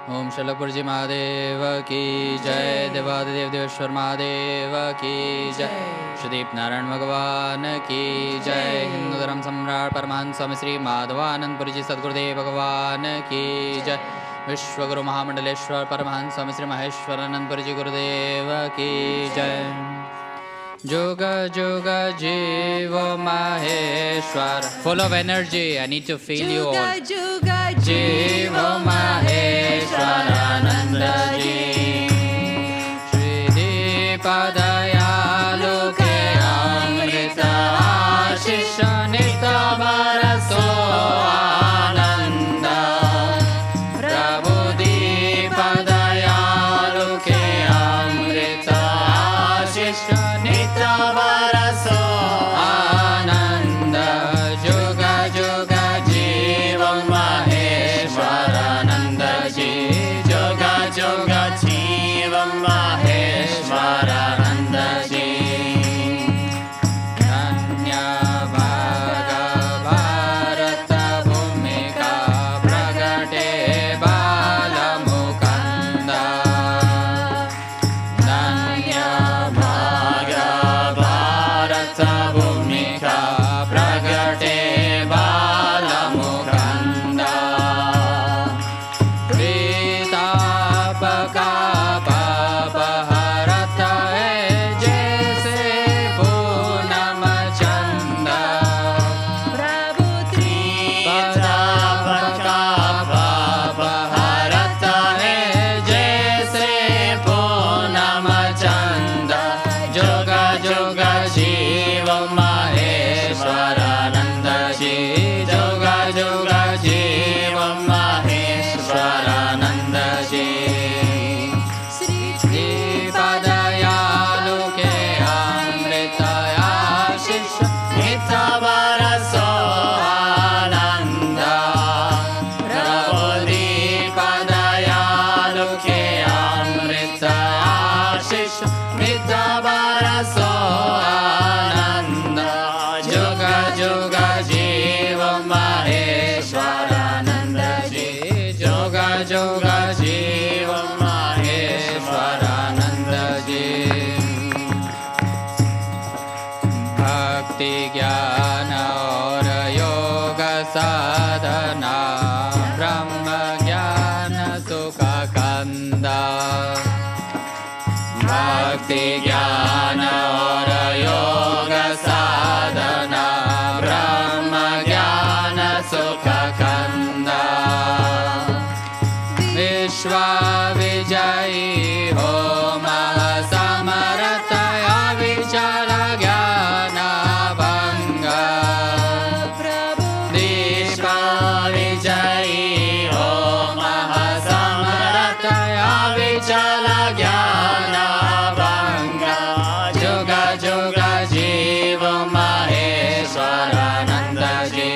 Om Shalapurji Mahadev ki jai, Devadev Deveshwar Mahadev ki jai, Shri Narayana Bhagwan ki jai, Hindu Dharam Samrat Paramahansa Swami Sri Madhavanand Puri Ji Sadgurudev Bhagwan ki jai, Vishwaguru Mahamandaleshwar Paramahansa Swami Sri Maheshwaranand Puri Ji Gurudev ki jai. Juga Juga Jiva Maheshwar. Full of energy, I need to feel you all. Juga Juga Jiva Maheshwar Ananda Ji. Shri Padayalu ke Amrita Ashisha Nita Baraso Ananda. Prabhu Dipadayalu ke Amrita Ashisha Baraso Ananda. Juga Juga Jiva Maheshwar Ananda. Dipadayaluke amritaya shisha Nitabaraso ananda Prabhu Dipadayaluke amritaya shisha Nitabaraso ananda Juga juga jiva maheshwarananda ji Juga juga jiva maheshwarananda ji Bhakti jnana aur yoga sadhana Brahma jnana sukha kanda Bhakti jnana aur yoga sadhana Brahma jnana sukha kanda Vishwa vijayi ho mahasamarathaya vichala jnana bhanga Vishwa vijayi ho mahasamarathaya vichala jnana bhanga Juga juga jiva maheshwarananda ji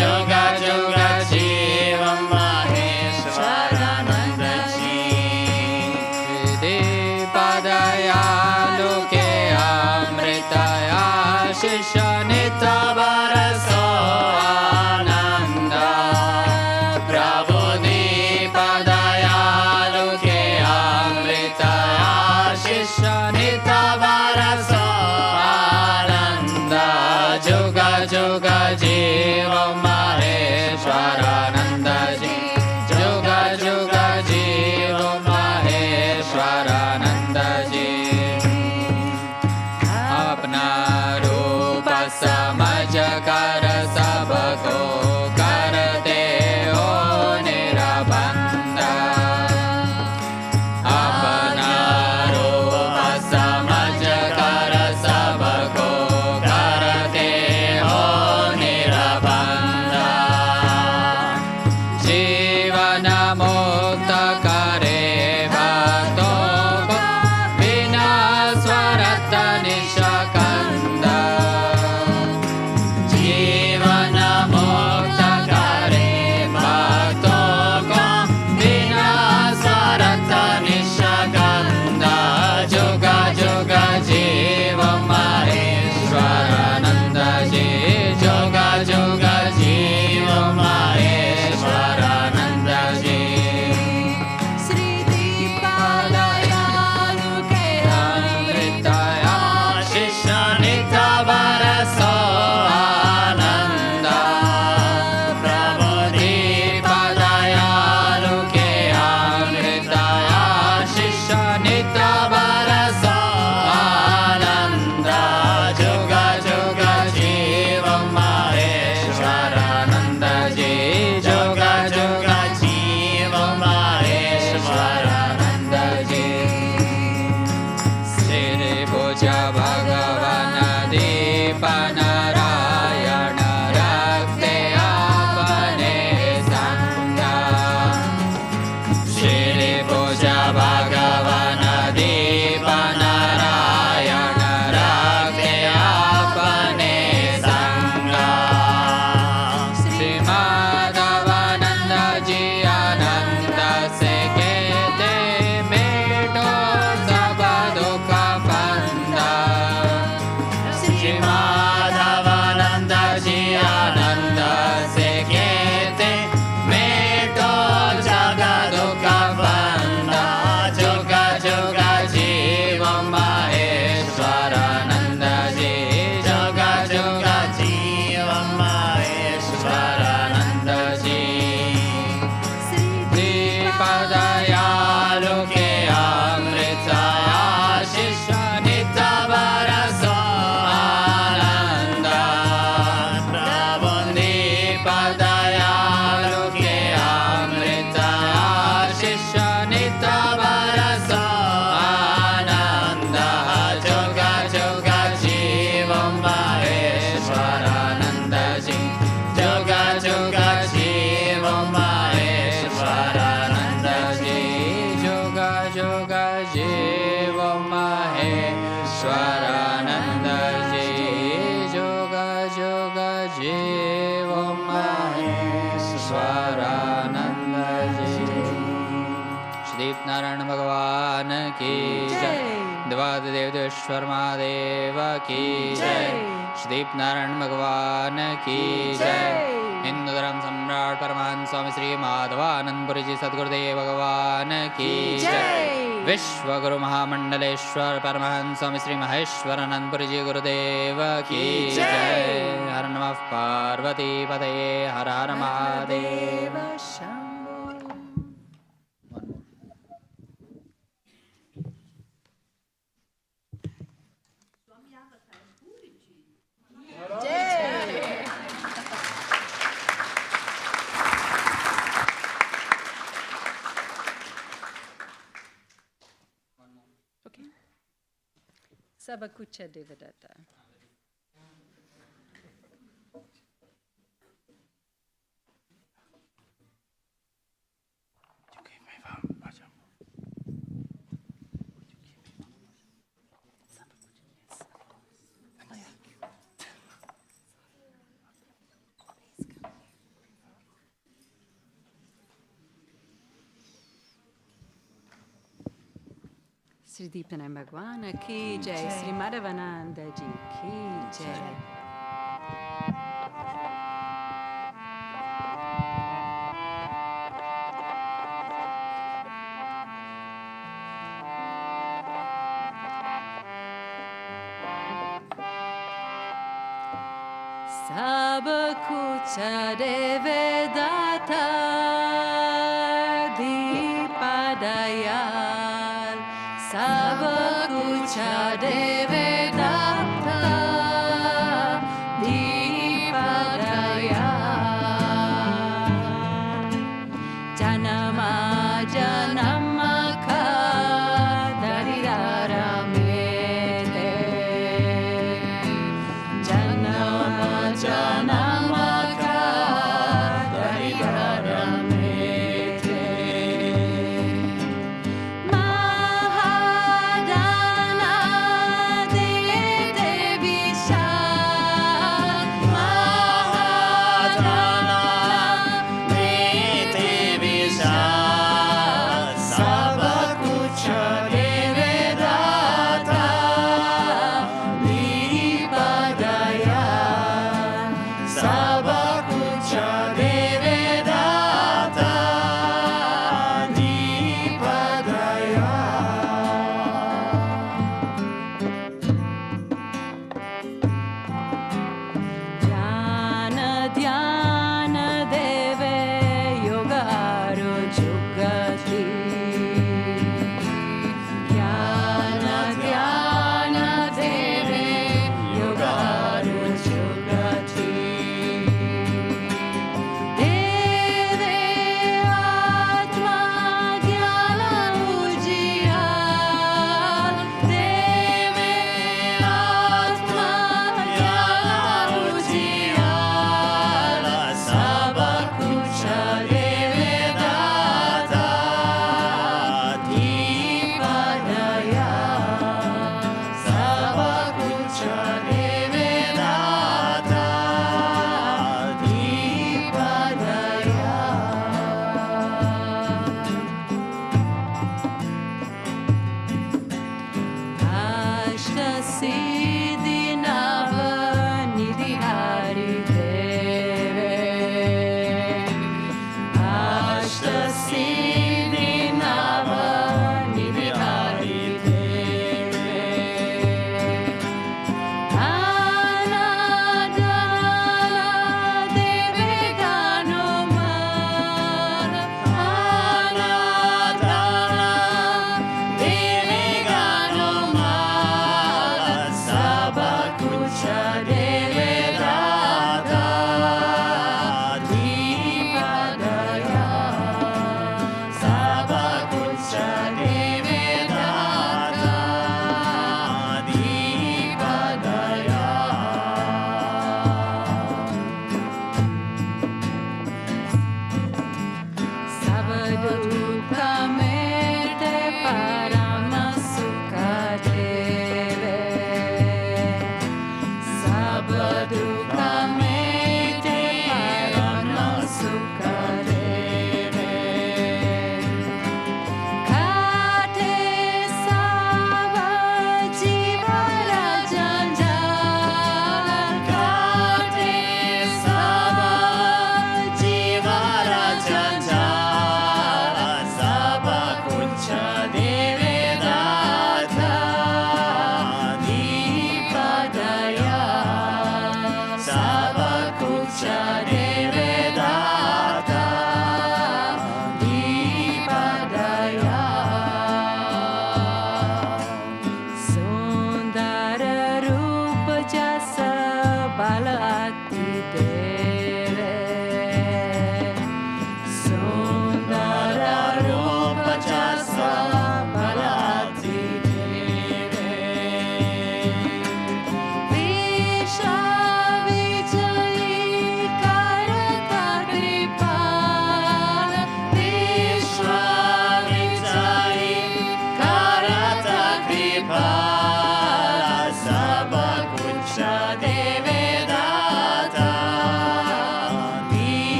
Juga juga jiva maheshwarananda ji Joga Jiva Maheshwarananda Ji Joga Joga Jiva Maheshwarananda Ji Shri Narayan Bhagavan Ki Jai Devad Devdeshwar Mahadeva Ki Jai Shri Narayan Bhagavan Ki Jai Hindu Dharam Samrat Paramahansa Swami Sri Avatar Puri Ji Sadgurudev Bhagavan Ki Jai Vishwaguru Mahamandaleshwar Paramahansa Swami Sri Maheshwaranand Puri Ji Gurudev Ki Jai Har Namah Parvati Pataye Har Har Mahadeva Shambho. Swami Avatar Puri Ji. Okay. Sabakucha Devadatta. Sri Deepanand Bhagwan Ki Jai, Sri Madhavananda Ji Ki Jai. Sabakucha Devadatta Dipadayal Sabakucha Devadatta Dipadayal Janama Janama Ka Daridaramete Janama Janama Ka Daridaramete Mahadana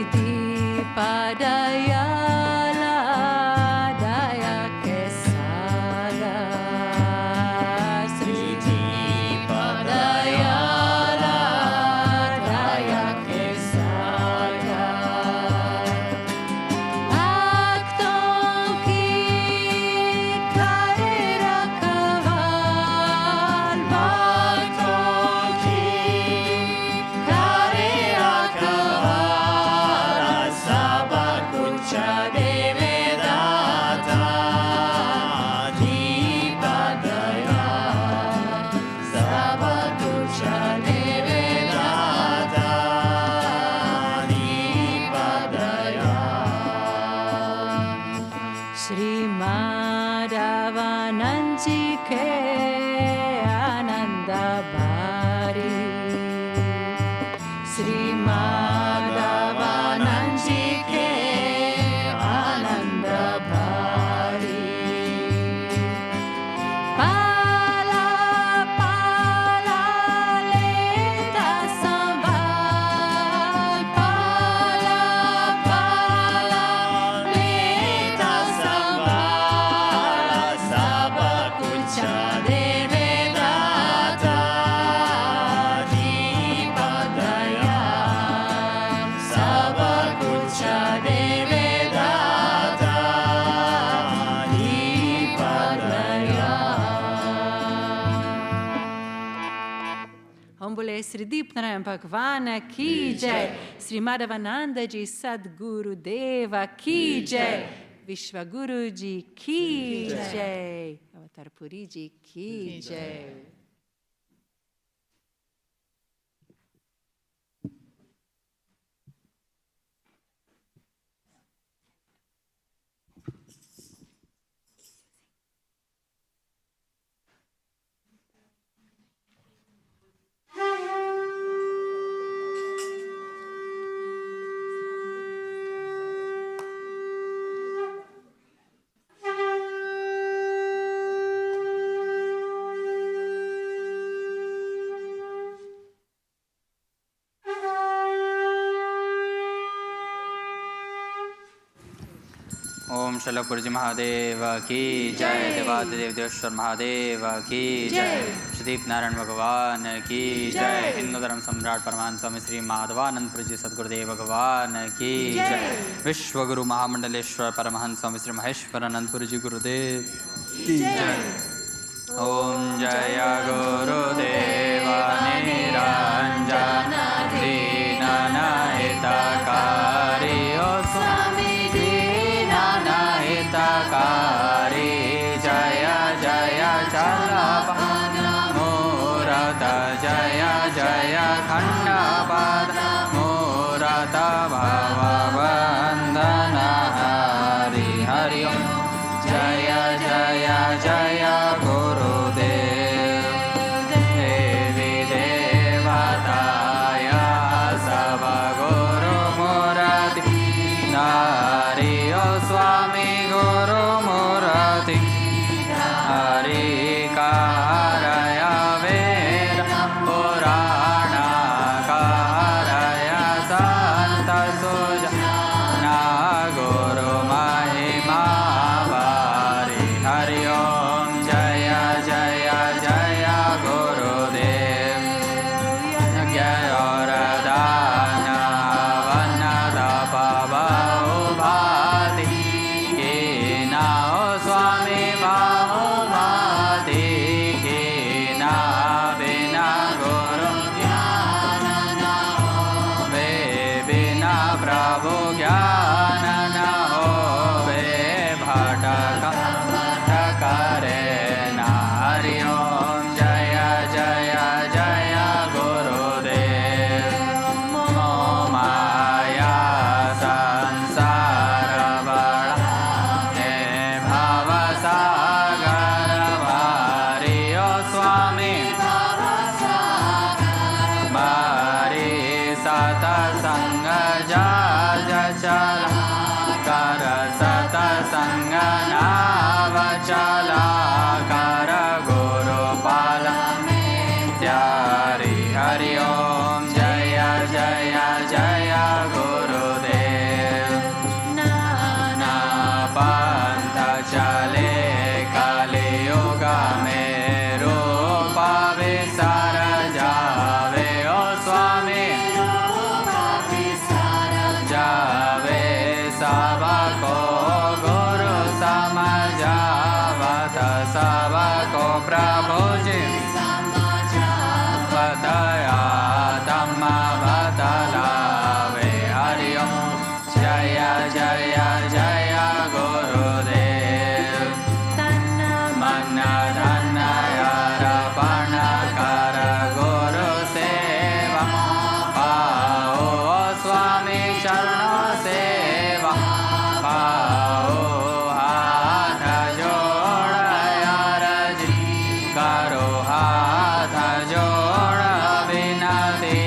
Siddhi Padayala Daya Kesara Siddhi Padayala Daya Kesara Bhakton ki kare rakhaval Bhakton ki kare rakhaval Sab kuch deve data Dhipadaya Sab kuch deve data Dhipadaya Shri Madhavanand Ji ke Ananda Bhari Shri Madhavanand Ji ke Ananda Bhari Pala Pala Leta Sambal Pala Pala Leta Sambal Sab kuch deve data Dhipadaya Sab kuch deve data Dhipadaya हम बोले श्री दीप नारायण भगवान की जय श्री माधवानंद जी सदगुरु देव की जय विश्व गुरु जी की जय अवतार पुरी जी की जय ओम शैल पुरी जी महादेव की जय देवादिदेव देवेश्वर महादेव की जय श्रीदीप नारायण भगवान की जय हिंदू धर्म सम्राट परमान स्वामी श्री माधवानंद पुरी जी सदगुरुदेव भगवान की जय विश्व गुरु महामंडलेश्वर परमहंस स्वामी श्री महेश्वरानंद पुरी जी गुरुदेव की जय ओम जय गुरुदेव निरंजन दीननायितकारी ओ स्वामी दीननायितकारी जय जय चलपाद मूरत जय जय खंडपाद मूरत भववंदन हरि हरि ओम जय जय जय गुरुदेव देवी देवताय सब गुरु मूर्ति नारी ओ स्वामी गुरु मूर्ति हरि कारय वेद पुराण कारय संत सुजना गुरु महिमा वारि हरि ओम जय जय जय गुरुदेव जय और दान वन तप बहुभाति की नाओ स्वामी बहुभाति की ना बिना गुरु ज्ञान न होवे बिना प्रभु ज्ञान न होवे भटक करे ना हरि ओम जय जय जय गुरुदेव माया संसार बड़ा हे भव सागर भारी ओ स्वामी भारी सतसंग जज चला कर सतसंग नाव चला कर गुरुपाल त्यारी हरि ओम जय जय जय गुरुदेव sabako guru samajavata sabako prabhuji vataya dhamma vatala ve hari om jaya jaya jaya Gurudev manna dhanna yarapana kara guru seva pao Swami charana seva pao hatha joda yaraji karo hatha joda vinati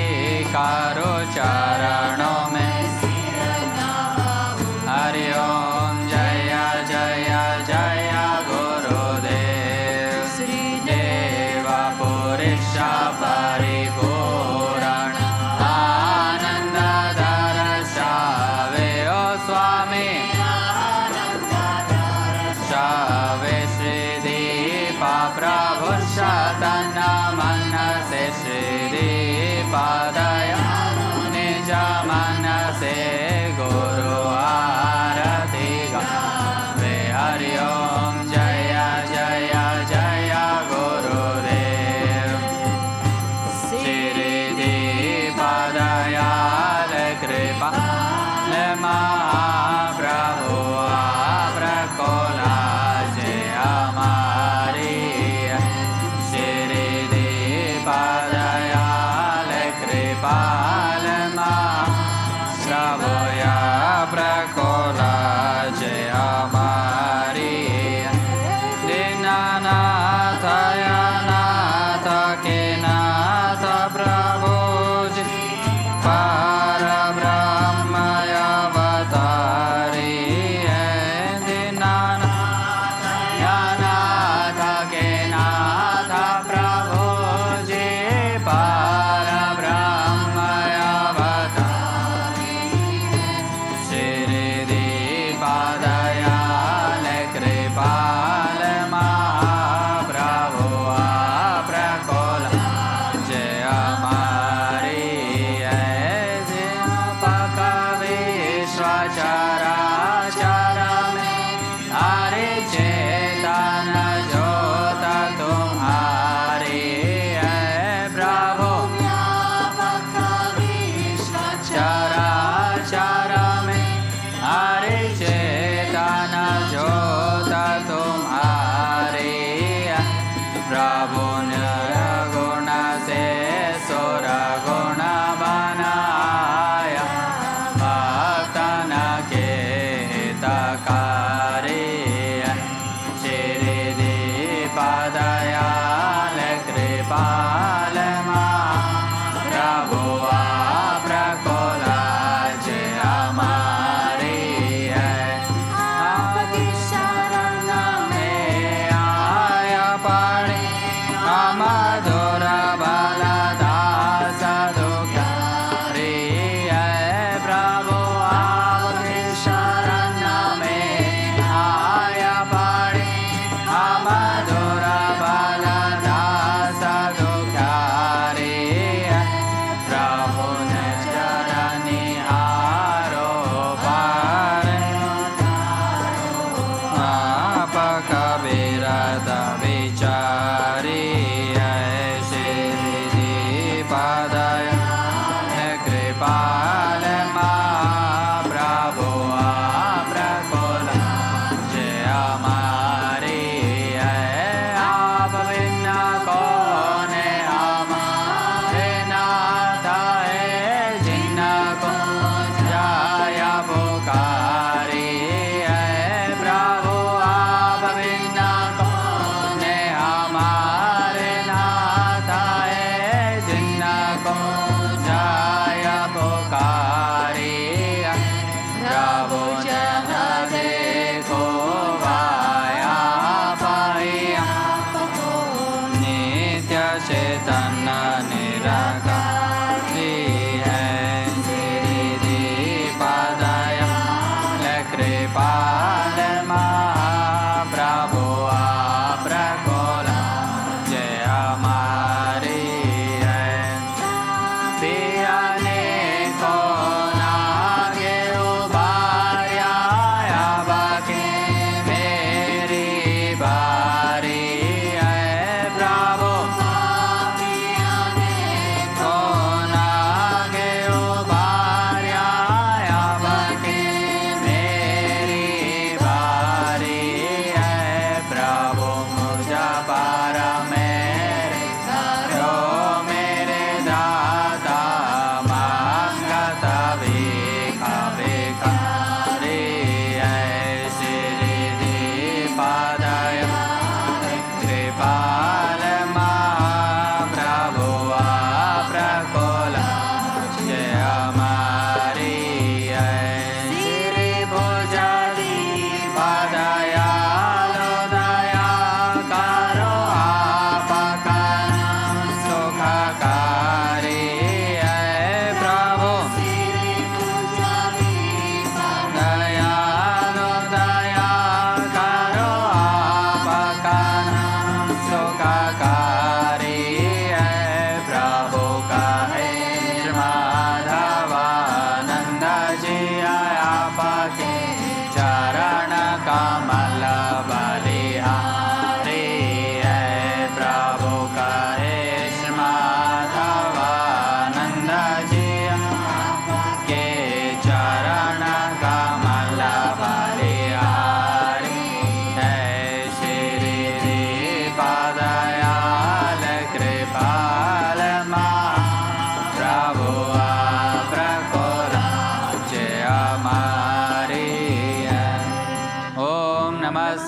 karo charanon mein Hari Om Jaya Jaya Jaya Gurudev Sri Deva Purisha Paripurana Ananda Darashave O Swami Shave Sri Deepa Prabhu Shatana Manase Sri Deepa Daya Nija Manase Guru Arati Ve Hari Om Jaya Jaya Jaya Gurudev Shri Deepa Dayale Kripa Le Mahaprabhu Aprakola Jaya Maria Shri Deepa Dayale Kripa Le Mahaprabhu Aprakola Jaya Maria Dinanatha Yanatha Kinatha Prabhuji Parabrahma Avatari Dinanatha Yanatha Kinatha Prabhuji Parabrahma Avatari Shri Deepa Dayale Kripale Mahaprabhu Aprakola Jaya Maria Dhinapaka Vishwachara Charame Hari Chetana Jota Tumhari Prabhu Chara Charame Hari Chetana Jota Tumhari Prabhu Nirguna Se Sura Guna Banaya Bhaktana Ke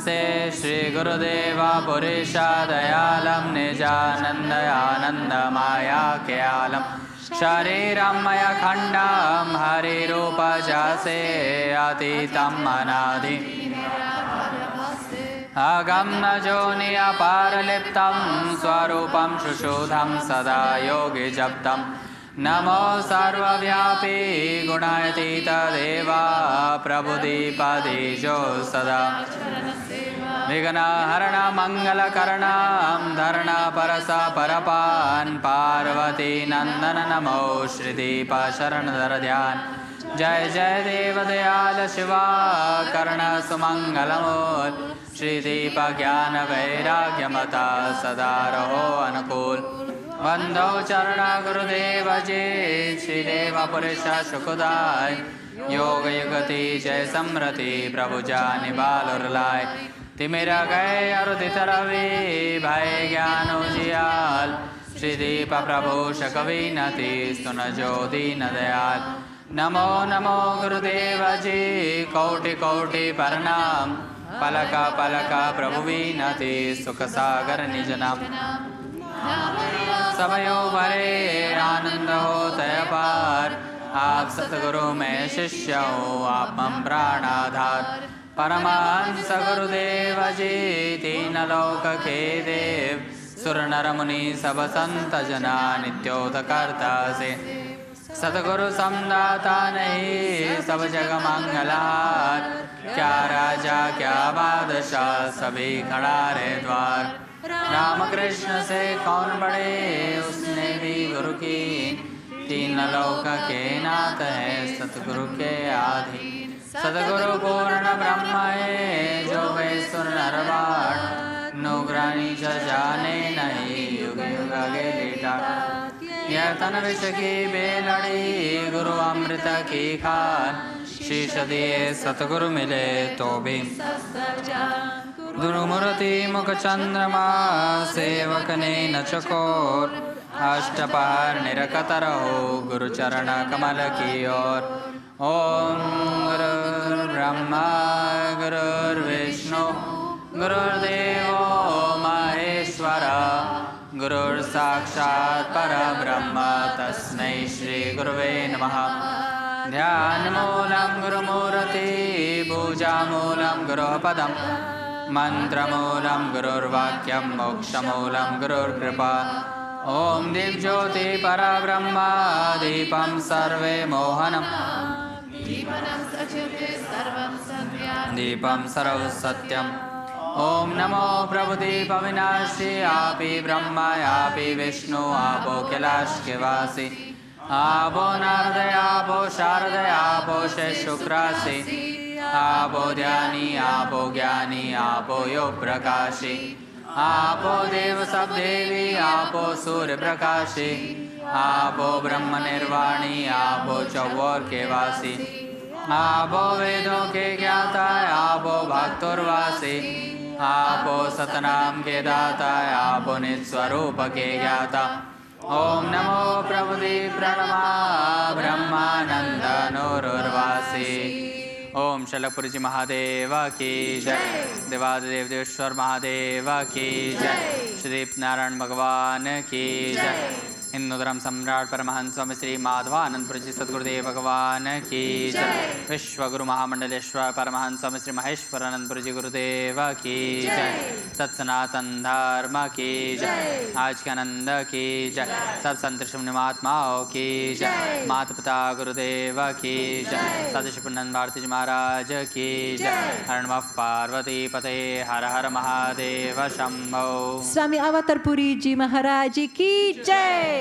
नमस्ते श्री गुरुदेव पुरीश दयालं निजानन्दयानन्दमायाख्यालं शरीरं मया खण्डं हरिरूप जासे अतीतं अनादि अगम न जोनि अपारलिप्तं स्वरूपं सुशुद्धं सदा योगी जप्तं नमो सर्वव्यापी गुणातीत देवा प्रभुदीपदीजो सदा विघ्नहरण मंगलकरणं धरण परस परपान् पार्वती नंदन नमो श्रीदीप शरणधर ध्यान जय जय देव दयाल शिवा कर्ण सुमंगलमूल श्रीदीप ज्ञान वैराग्य मता सदा रहो अनुकूल वंदो चरण गुरुदेव जी श्रीदेव पुरुष सुखदाय योग युगति जय समृति प्रभु जानि बालुरलाय तिमिर गए अरुदित रवि भय ज्ञान उजियाल श्रीदीप प्रभु शकवि नति सुन जो दीन दयाल नमो नमो गुरुदेव जी कोटि कोटि प्रणाम पलक पलक प्रभु विनति सुख सागर निज नाम सबयो भरे आनंद हो तय पार आप सतगुरु में शिष्य हो आप मम प्राणाधार परमहंस गुरुदेव जी तीन लोक के देव सुर नर मुनि सब संत जना नित्योत करता से सतगुरु समदाता नहीं सब जग मंगलहार क्या राजा क्या बादशाह सभी खड़ा रे द्वार राम कृष्ण से कौन बड़े उसने भी गुरु की तीन लोक के नाथ है सतगुरु के आधीन सतगुरु पूर्ण ब्रह्म है जो वे सुर नरवार नुग्रानी जाने नहीं युग युग आगे लेटा यह तन विष की बेलड़ी गुरु अमृत की खान शीश दिए सतगुरु मिले तो भी गुरुमूर्ति मुख चंद्रमा सेवक ने न चकोर अष्टपहर निरखत रहो गुरु चरण कमल की ओर ओम गुरुर्ब्रह्मा गुरुर्विष्णु गुरुर्देवो महेश्वरा गुरुर्साक्षात् परब्रह्म तस्मै श्री गुरुवे नमः ध्यानमूलं गुरुमूर्ति पूजामूलं गुरुपदं मंत्रमूलं गुरुर्वाक्यं मोक्षमूलं गुरुर्कृपा ओम दीपज्योति परब्रह्म दीपं सर्वे मोहनं दीपं सर्व सत्यम् ओम नमो प्रभुदीप अविनाशी आपी ब्रह्मा आपी विष्णु आपो कैलाश के वासी आपो नारद आपो शारद आपो शुक्रासी आपो ध्यानी आपो ज्ञानी आपो योग प्रकाशी आपो देव सब देवी आपो सूर्य प्रकाशी आपो ब्रह्म निर्वाणी आपो चौवर के वासी आपो वेदों के ज्ञाता आपो भक्तोर्वासी आपो सतनाम के दाता आपो निस्वरूप के ज्ञाता ओम नमो प्रभुदीप प्रणमा ब्रह्मानंद नूरुर्वासी ओम शलपुरी जी महादेव की जय देवादिदेव देवेश्वर महादेव की जय श्री नारायण भगवान की जय हिंदू धर्म सम्राट परमहंस स्वामी श्री माधवानंदपुरी जी सद्गुरुदेव भगवान की जय विश्व गुरु महामंडलेश्वर परमहंस स्वामी श्री महेश्वरानंदपुरी जी गुरुदेव की जय सत्सनातन धर्म की जय आज के आनंद की जय सब संत शिवनि महात्माओं की जय माता पिता गुरुदेव की जय सदशिवनंद भारती जी महाराज की जय हर नमः पार्वती पते हर हर महादेव शंभो स्वामी अवतार पुरी जी महाराज की जय।